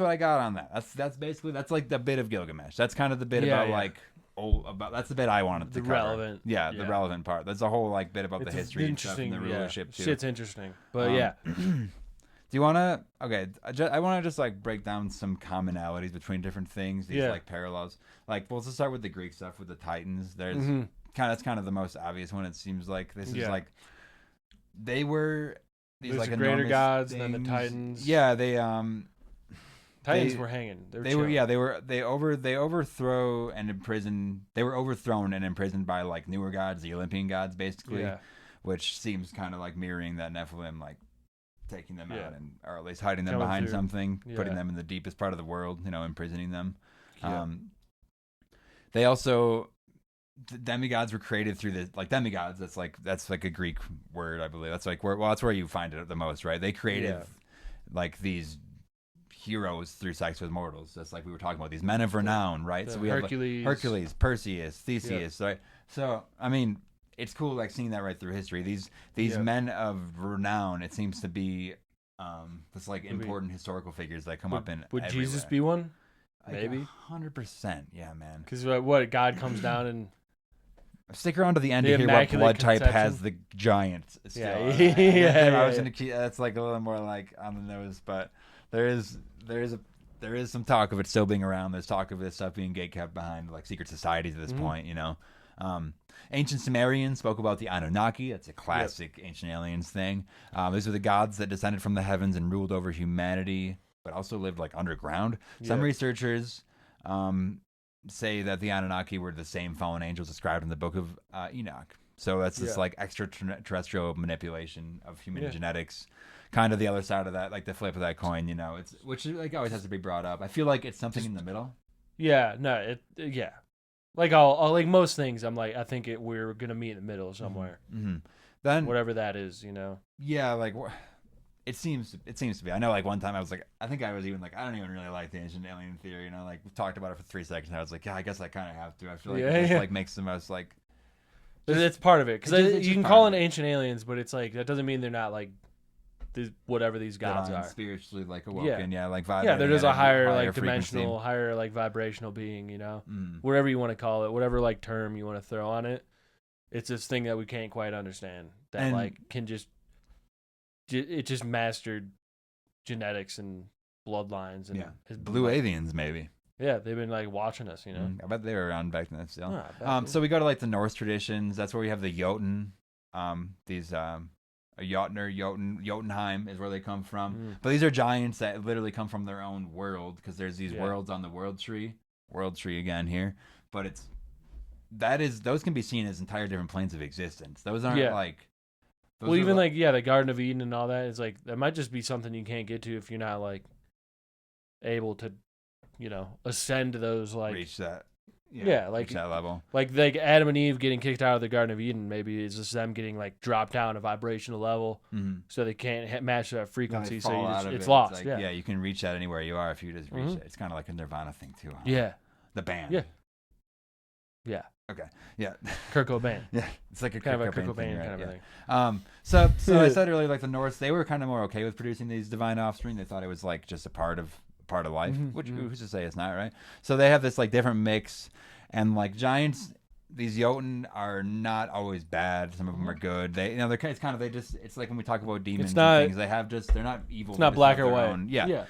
I got on that. That's basically like the bit of Gilgamesh. That's kind of the bit about like that's the bit I wanted to cover. Relevant. Yeah, the relevant part. That's a whole like bit about the history and stuff and the rulership too. Shit's interesting. But do you want to? Okay, I want to just like break down some commonalities between different things. These like parallels. Like, well, let's just start with the Greek stuff with the Titans. There's that's kind of the most obvious one. It seems like this is like they were these like the greater gods things. And then the Titans. Yeah, they Titans were hanging. They overthrow and imprison. They were overthrown and imprisoned by like newer gods, the Olympian gods, basically, which seems kind of like mirroring that Nephilim, like taking them out and or at least hiding them behind something, putting them in the deepest part of the world, imprisoning them. They also the demigods were created through the demigods. That's like a Greek word, I believe. That's like that's where you find it the most, right? They created like these heroes through sex with mortals. That's like we were talking about these men of renown, right? So we Hercules. have Hercules, Perseus, Theseus, right? So I mean, it's cool like seeing that right through history. These men of renown. It seems to be this like important historical figures that come up in. Would everywhere. Jesus be one? Like Maybe 100%. Yeah, man. Because what God comes down and. Stick around to the end to hear what blood type has the giant. Still. I was gonna keep. That's like a little more like on the nose, but there is some talk of it still being around. There's talk of this stuff being gatekept behind like secret societies at this point. Ancient Sumerians spoke about the Anunnaki. That's a classic ancient aliens thing. These are the gods that descended from the heavens and ruled over humanity, but also lived like underground. Some researchers say that the Anunnaki were the same fallen angels described in the Book of Enoch. So that's this like extraterrestrial manipulation of human genetics. Kind of the other side of that, like the flip of that coin, it's which like always has to be brought up. I feel like it's something in the middle. Yeah, no, like I'll like most things, I'm like I think we're gonna meet in the middle somewhere. Then whatever that is, Yeah, like it seems to be. I know like one time I was like, I think I was even like, I don't even really like the ancient alien theory. Like we talked about it for 3 seconds. And I was like, yeah, I guess I kind of have to. I feel like it just like makes the most like. It's part of it because you can call it ancient aliens, but it's like that doesn't mean they're not like whatever these gods are spiritually like awoken. Like there is a higher like dimensional, higher like vibrational being. Whatever you want to call it, whatever like term you want to throw on it. It's this thing that we can't quite understand that like can just. It just mastered genetics and bloodlines and blue aliens maybe. Yeah, they've been like watching us, I bet they were around back then still. So we go to like the Norse traditions. That's where we have the Jotun. These Jotunheim is where they come from. But these are giants that literally come from their own world because there's these worlds on the world tree. World tree again here, but those can be seen as entire different planes of existence. Those aren't like. Well, even like the Garden of Eden and all that is like that might just be something you can't get to if you're not like able to, ascend to those like reach that. Like reach that level. Like Adam and Eve getting kicked out of the Garden of Eden, maybe it's just them getting like dropped down a vibrational level, so they can't match that frequency. So it's lost. Like, you can reach that anywhere you are if you just reach it. It's kind of like a Nirvana thing too. Huh? Yeah, the band. Yeah. Okay. Yeah. Kurt Cobain. Yeah. It's like a kind Kurt of a Kurt Cobain thing, kind of thing. So I said earlier, like the Norse, they were kind of more okay with producing these divine offspring. They thought it was like just a part of life, which who's to say it's not, right? So they have this like different mix, and like giants, these Jotun are not always bad. Some of them are good. They, they're it's kind of it's like when we talk about demons and things. They have they're not evil. It's not black or white. Yeah.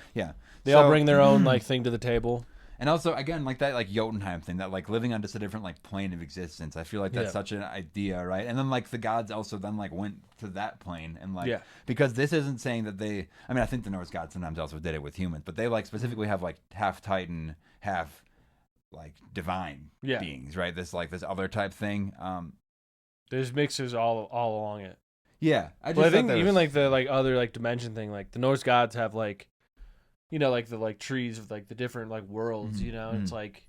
They all bring their own like thing to the table. And also, again, like that, like Jotunheim thing, that like living on just a different like plane of existence. I feel like that's such an idea, right? And then like the gods also then like went to that plane and like because this isn't saying that they. I mean, I think the Norse gods sometimes also did it with humans, but they like specifically have like half Titan, half like divine beings, right? This like this other type thing. There's mixes all along it. Yeah, I think even like the like other like dimension thing, like the Norse gods have like. You know, like the like trees of like the different like worlds. You know, it's like,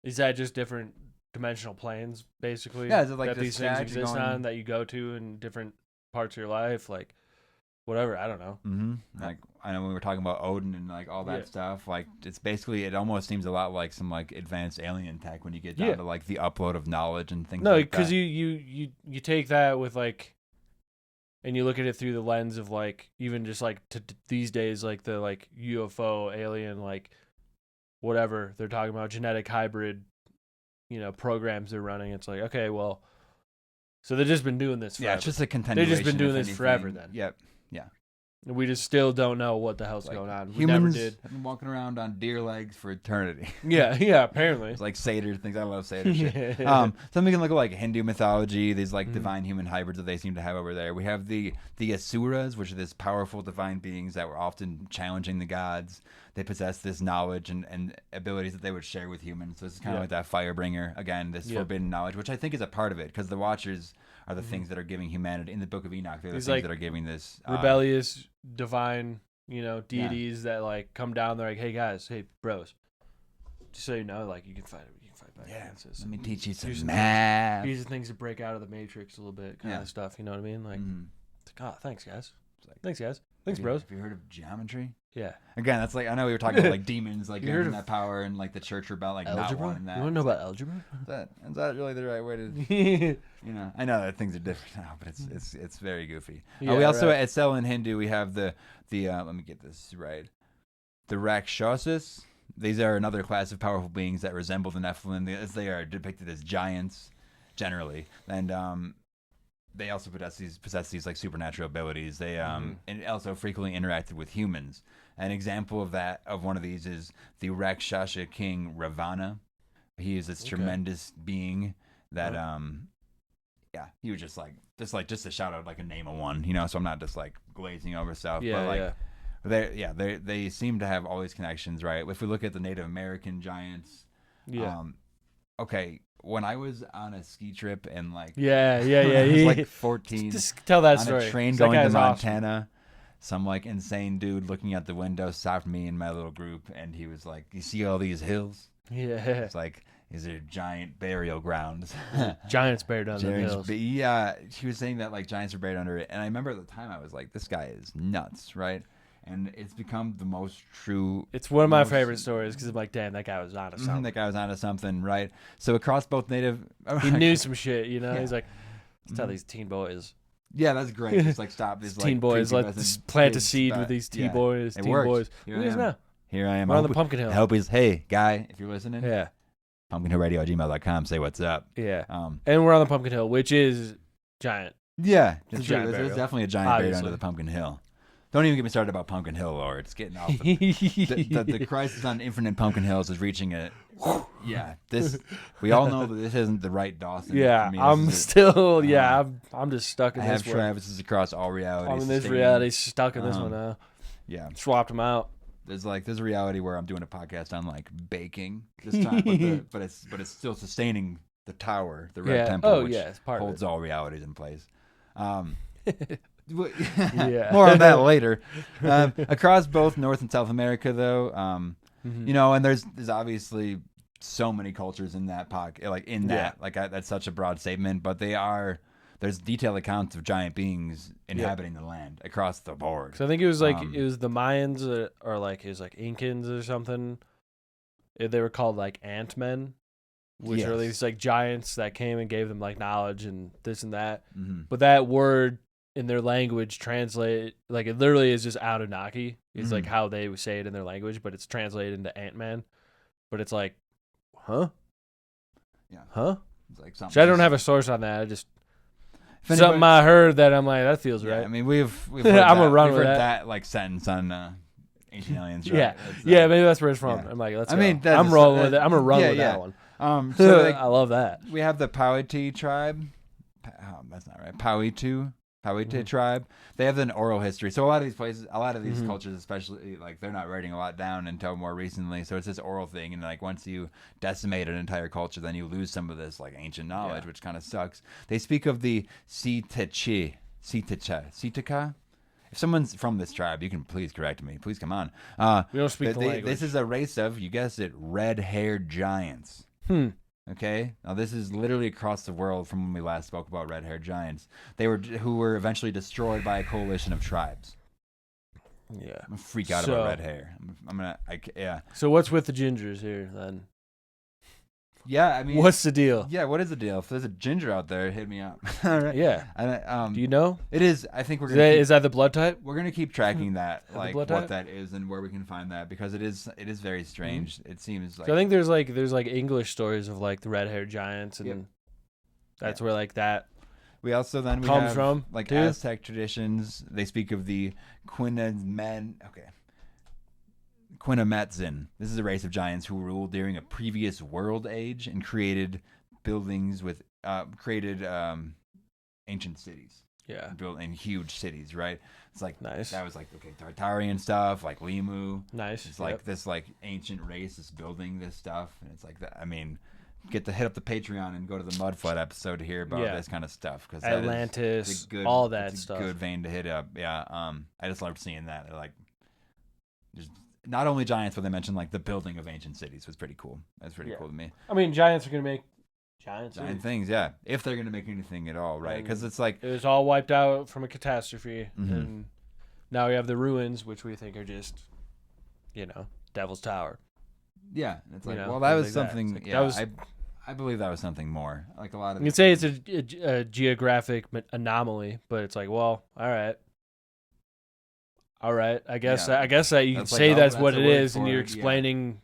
is that just different dimensional planes basically? Yeah, is it like that these things exist on that you go to in different parts of your life, like whatever. I don't know. Like I know when we were talking about Odin and like all that stuff. Like it's basically it almost seems a lot like some like advanced alien tech when you get down to like the upload of knowledge and things. No, like that. because you take that with like. And you look at it through the lens of like even just like these days like the like UFO alien like whatever they're talking about genetic hybrid programs they're running. It's like okay, well, so they've just been doing this forever. Yeah, it's just a continuation. They've just been doing this forever then. Yep. Yeah. And we just still don't know what the hell's going on. We Humans never did. Have been walking around on deer legs for eternity. Yeah, apparently. It's like satyr things. I love satyr shit. Something can look like Hindu mythology, these like divine human hybrids that they seem to have over there. We have the Asuras, which are these powerful divine beings that were often challenging the gods. They possess this knowledge and abilities that they would share with humans. So it's kind of like that Firebringer, again, this forbidden knowledge, which I think is a part of it, because the Watchers are the things that are giving humanity in the Book of Enoch. They're the things that are giving this rebellious divine, deities that like come down. They're like, hey guys, hey bros, just so you know, like you can fight back. Yeah, against this. let me teach you some math. These are things that break out of the matrix a little bit, kind of stuff. You know what I mean? Like, it's like, oh, thanks guys. Thanks guys. Thanks bros. Have you heard of geometry? Yeah. Again, that's like I know we were talking about like demons, like giving that power, and like the church rebel, like algebra? not wanting that. You want to know about algebra? Is that really the right way to? I know that things are different now, but it's very goofy. We also at Sel in Hindu we have the let me get this right, the Rakshasas. These are another class of powerful beings that resemble the Nephilim, as they are depicted as giants, generally, and they also possess these like supernatural abilities. They and also frequently interacted with humans. An example of one of these is the Rakshasa king Ravana. He is this tremendous being that he was just to shout out like a name of one, so I'm not just like glazing over stuff. They seem to have all these connections, right? If we look at the Native American giants, okay. When I was on a ski trip and like I was like 14, just tell that story. On a train going to Montana, some like insane dude looking out the window stopped me and my little group, and he was like, "You see all these hills?" Yeah, it's like these are giant burial grounds. Giants buried under the hills. Yeah, he was saying that like giants are buried under it, and I remember at the time I was like, "This guy is nuts," right? And it's become the most true. It's one of my favorite stories because I'm like, damn, that guy was onto something. That guy was onto something, right? So across both native, he knew some shit, He's like, let's tell these teen boys. Yeah, that's great. Just like stop these teen boys. Let's plant a seed with these teen boys. It works. Here I am. Now. Here I am. We're on the Pumpkin Hill. I hope hey guy, if you're listening. Yeah. PumpkinHillRadio@gmail.com. Say what's up. Yeah. And we're on the Pumpkin Hill, which is giant. Yeah, there's definitely a giant buried under the Pumpkin Hill. Don't even get me started about Pumpkin Hill, Lord. It's getting off. The crisis on Infinite Pumpkin Hills is reaching it. Yeah, we all know that this isn't the right Dawson. Yeah, I'm just stuck in I this have Travis's across all realities. I'm in this reality, stuck in this one now. Yeah, swapped them out. There's a reality where I'm doing a podcast on like baking this time, but it's still sustaining the tower, the Red Temple, which holds all realities in place. More on that later. Across both North and South America, though, and there's obviously so many cultures in that pocket, that's such a broad statement, but there's detailed accounts of giant beings inhabiting the land across the board. So I think it was it was the Mayans or like it was like Incans or something. They were called like Ant-Men, which are these like giants that came and gave them like knowledge and this and that. But that word in their language translate like it literally is just Anunnaki. It's like how they would say it in their language, but it's translated into Ant-Man. But it's like, huh? Yeah. Huh? It's like something. So I don't have a source on that. I just something I heard that I'm like, that feels right. I mean, we've I'm gonna run with that like sentence on ancient aliens. Yeah, Right? yeah, maybe that's where it's from. yeah. I'm like, let's I go. mean, that's I'm rolling with it. I'm gonna run with yeah. that one. So like, I love that. we have the Powhatan tribe. That's not right. Powhatan tribe. They have an oral history. So a lot of these places, a lot of these cultures, especially, like they're not writing a lot down until more recently. So it's this oral thing, and like once you decimate an entire culture, then you lose some of this like ancient knowledge, which kind of sucks. They speak of the Sitaka. If someone's from this tribe, you can please correct me. Please come on. We don't speak the language. This is a race of, you guessed it, red-haired giants. Okay, now this is literally across the world from when we last spoke about red-haired giants. Who were eventually destroyed by a coalition of tribes. Yeah, I'm gonna freak out about red hair. Yeah. So what's with the gingers here then? Yeah, I mean, what's the deal? Yeah, what is the deal? If there's a ginger out there, hit me up. All right. Yeah. Do you know? It is. I think is that the blood type? We're gonna keep tracking that, like what type? that is and where we can find that, because it is very strange. It seems like. So I think there's like English stories of like the red-haired giants, and that's where like that. We also comes have, from like too? Aztec traditions. They speak of the Quinametzin. This is a race of giants who ruled during a previous world age and created buildings with ancient cities. Yeah, built in huge cities, right? It's like nice. That was like Tartarian stuff, like Limu. Nice. It's like this like ancient race is building this stuff, and it's like that. I mean, get to hit up the Patreon and go to the Mudflood episode to hear about this kind of stuff, because Atlantis, all that stuff. Good vein to hit up. Yeah. I just loved seeing that. They're like, just not only giants, but they mentioned like the building of ancient cities was pretty cool. That's pretty cool to me. I mean, giants are gonna make giant things, yeah. If they're gonna make anything at all, right? Because it's like it was all wiped out from a catastrophe, and now we have the ruins, which we think are just, Devil's Tower. Yeah, it's like, well, that was something. Like, yeah, I believe that was something more. Like a lot of. You can say it's a geographic anomaly, but it's like, well, all right. I guess that you can say that's what it is, and you're explaining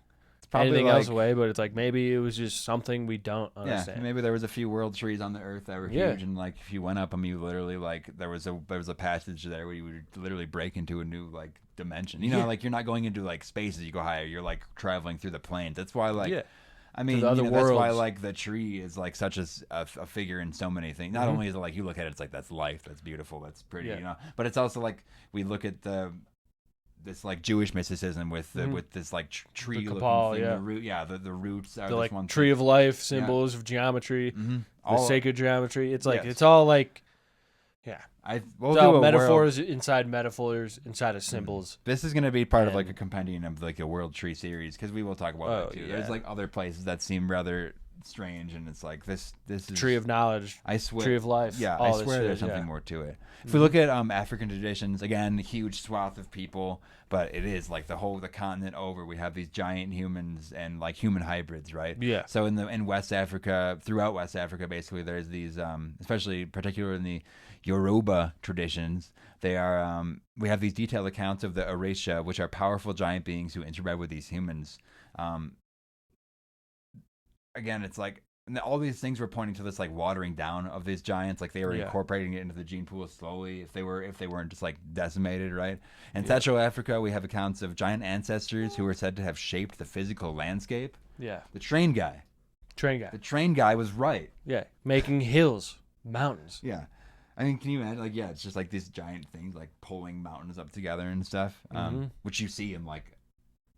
anything else away. But it's like maybe it was just something we don't understand. Yeah, maybe there was a few world trees on the earth that were huge, and like if you went up them, you literally like there was a passage there where you would literally break into a new like dimension. You know, like you're not going into like space as you go higher. You're like traveling through the planes. That's why like. I mean, that's why like the tree is like such a figure in so many things. Not only is it like you look at it, it's like that's life, that's beautiful, that's pretty, but it's also like we look at this like Jewish mysticism with this like tree looking thing, the root, the roots are the like one tree thing. of life symbols of geometry, the sacred geometry. It's like it's all like we'll do a metaphors inside of symbols. This is going to be part of like a compendium of like a world tree series, because we will talk about that too. Yeah. There's like other places that seem rather strange, and it's like this is tree of knowledge. I swear, tree of life. Yeah, I swear there's something more to it. If we look at African traditions, again, a huge swath of people, but it is like the continent over. We have these giant humans and like human hybrids, right? Yeah. So in West Africa, throughout West Africa, basically, there's these, especially particularly in the Yoruba traditions, they are we have these detailed accounts of the Orisha, which are powerful giant beings who interbred with these humans. Again, it's like all these things were pointing to this like watering down of these giants, like they were incorporating it into the gene pool slowly if they weren't just like decimated, right? In Central Africa, we have accounts of giant ancestors who were said to have shaped the physical landscape. Yeah. The train guy was right. Yeah, making hills, mountains. Yeah. I mean, can you imagine? Like, it's just like these giant things, like pulling mountains up together and stuff, which you see in like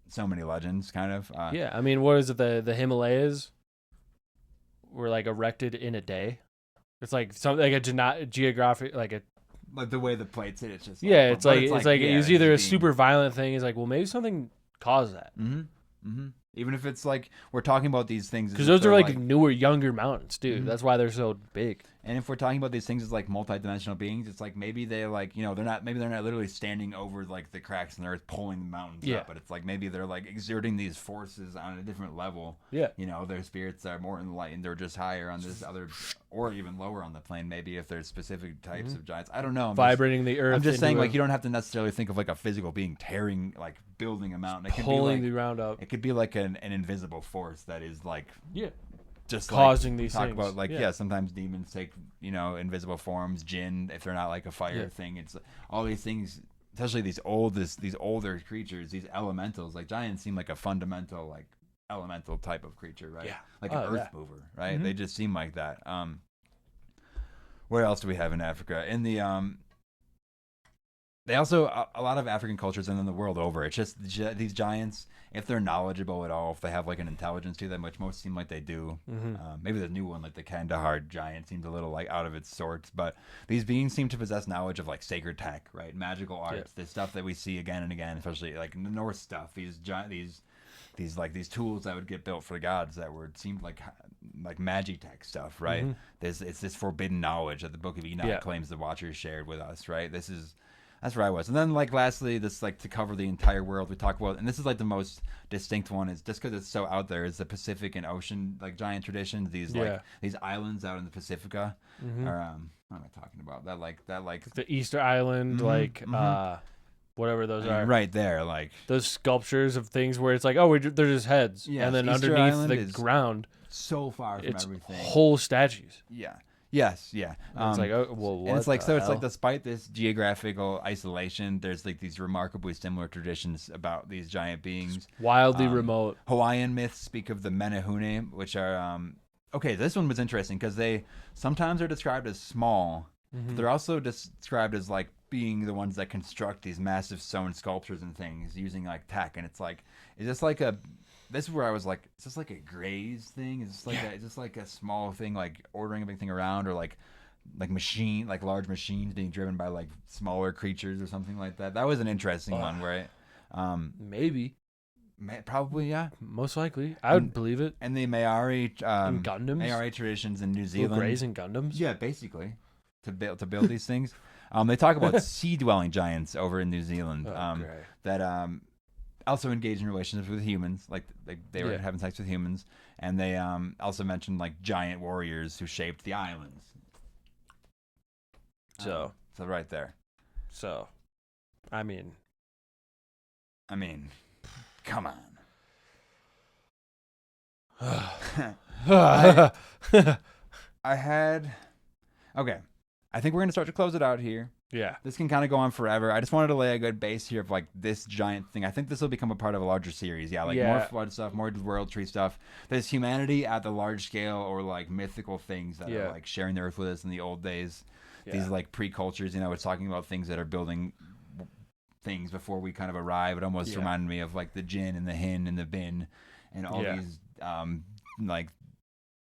so many legends, kind of. I mean, what is it? The Himalayas were like erected in a day. It's like something like a geographic, like the way the plates hit. It's just it's either a super violent thing. It's like, well, maybe something caused that. Even if it's like we're talking about these things, because those are like newer, younger mountains, dude. That's why they're so big. And if we're talking about these things as like multi-dimensional beings, it's like maybe they like, they're not literally standing over like the cracks in the earth pulling the mountains up, but it's like maybe they're like exerting these forces on a different level. Yeah. Their spirits are more enlightened, they're just higher on this other, or even lower on the plane, maybe if there's specific types of giants. I don't know. Vibrating the earth. I'm just saying, like, you don't have to necessarily think of like a physical being tearing, like building a mountain. It could pulling be like, the ground up. It could be like an invisible force that is like just causing like, these talk things. About like sometimes demons take invisible forms, jinn, if they're not like a fire thing. It's all these things especially these older creatures, these elementals. Like giants seem like a fundamental like elemental type of creature, right? Yeah. Like an earth mover, right? They just seem like that. What else do we have in Africa? In the they also a lot of African cultures and then the world over. It's just these giants, if they're knowledgeable at all, if they have like an intelligence to them, which most seem like they do. Maybe the new one, like the Kandahar Giant, seems a little like out of its sorts. But these beings seem to possess knowledge of like sacred tech, right? Magical arts, this stuff that we see again and again, especially like in the Norse stuff. These tools that would get built for the gods that seemed like magitech stuff, right? It's this forbidden knowledge that the Book of Enoch claims the Watchers shared with us, right? That's where I was. And then, like, lastly, this, like, to cover the entire world, we talk about, and this is, like, the most distinct one, is just because it's so out there, is the Pacific and ocean, like, giant traditions, these islands out in the Pacifica. Or, what am I talking about? The Easter Island, whatever those are. Right there, like. Those sculptures of things where it's like, oh, they're just heads. Yeah, and then Easter underneath Island the ground. So far from it's everything. Whole statues. Yeah. Yes, yeah. It's like, oh, well, what and it's like, the so hell? it's like, despite this geographical isolation, there's like these remarkably similar traditions about these giant beings. Wildly remote. Hawaiian myths speak of the Menehune, which are, okay, this one was interesting because they sometimes are described as small, but they're also described as like being the ones that construct these massive stone sculptures and things using like tech. And it's like, is this like this is where I was like, is this like a Graze thing? Is this like a small thing, like ordering everything around, or like large machines being driven by like smaller creatures or something like that? That was an interesting one, right? Maybe. Probably, yeah. Most likely. I would believe it. And the Maori Gundams? Maori traditions in New Zealand. Graze and Gundams? Yeah, basically. To build these things. They talk about sea-dwelling giants over in New Zealand. That also engage in relationships with humans, like they were having sex with humans, and they also mentioned like giant warriors who shaped the islands. So right there. So, I mean, come on. Okay. I think we're gonna start to close it out here. Yeah. This can kind of go on forever. I just wanted to lay a good base here of like this giant thing. I think this will become a part of a larger series. Yeah, like more flood stuff, more world tree stuff. There's humanity at the large scale or like mythical things that are like sharing the earth with us in the old days. Yeah. These like pre-cultures, it's talking about things that are building things before we kind of arrive. It almost reminded me of like the Jinn and the Hin and the Bin and all these like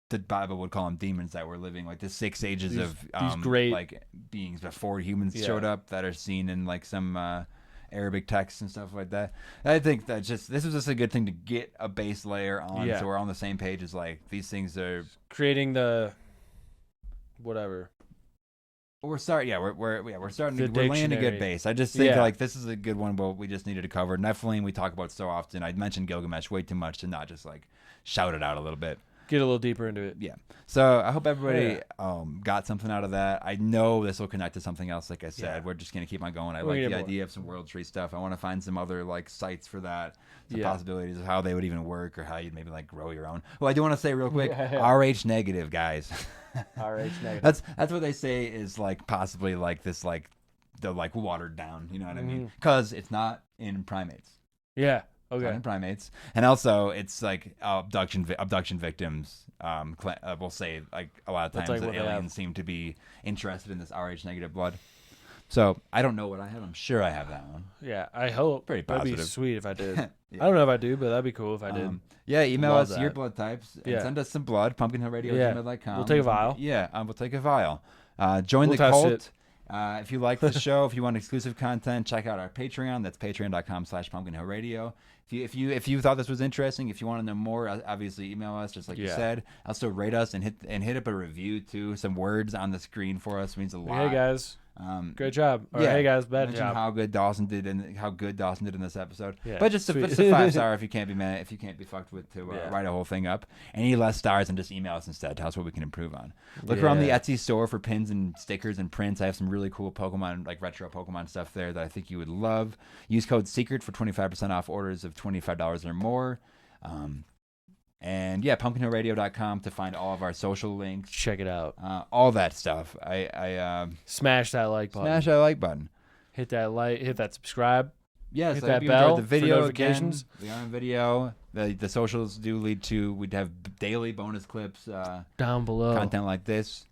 the Bible would call them demons that were living like the 6 ages of these great like beings before humans showed up that are seen in like some Arabic texts and stuff like that. I think that this was just a good thing to get a base layer on, so we're on the same page as like these things are creating the whatever. We're starting. Yeah, we're starting. We're laying a good base. I just think like this is a good one. But we just needed to cover Nephilim. We talk about so often. I mentioned Gilgamesh way too much to not just like shout it out a little bit. Get a little deeper into it. Yeah. So I hope everybody got something out of that. I know this will connect to something else. Like I said, we're just gonna keep on going. I like the idea of some world tree stuff. I want to find some other like sites for that. Some possibilities of how they would even work or how you'd maybe like grow your own. Well, I do want to say real quick, RH negative guys. RH negative. That's what they say is like possibly like this like the like watered down. You know what I mean? Because it's not in primates. Yeah. Okay. In primates, and also it's like abduction victims. We'll say like a lot of times like that aliens seem to be interested in this Rh negative blood. So I don't know what I have. I'm sure I have that one. Yeah, I hope. Pretty positive. That'd be sweet if I did. I don't know if I do, but that'd be cool if I did. Email us your blood types and send us some blood. pumpkinhillradio@gmail.com. We'll take a vial. We'll take a vial. Join the cult. If you like the show, if you want exclusive content, check out our Patreon. That's patreon.com/pumpkinhillradio. If you thought this was interesting, if you want to know more, obviously email us, just like you said. Also rate us and hit up a review too. Some words on the screen for us means a lot. Hey guys, great job. Or hey guys, bad job. How good Dawson did in this episode. Yeah, but just a 5-star if you can't be fucked with to write a whole thing up. Any less stars, and just email us instead. Tell us what we can improve on. Look around the Etsy store for pins and stickers and prints. I have some really cool Pokemon, like retro Pokemon stuff there that I think you would love. Use code SECRET for 25% off orders of $25 or more. And pumpkinhillradio.com to find all of our social links. Check it out. All that stuff. I smash that like button. Smash that like button. Hit that like, hit that subscribe. Yes, hit I that hope you bell enjoyed the video for notifications. Again. We are on video. The socials do lead to we'd have daily bonus clips, down below, content like this.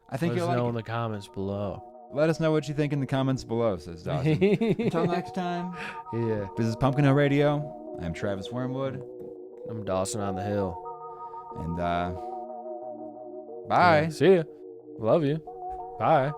I think Let you'll us know like in the comments below. Let us know what you think in the comments below, says Dawson. Until next time. Yeah. This is Pumpkin Hill Radio. I'm Travis Wormwood. I'm Dawson on the Hill. And bye. Yeah, see ya. Love you. Bye.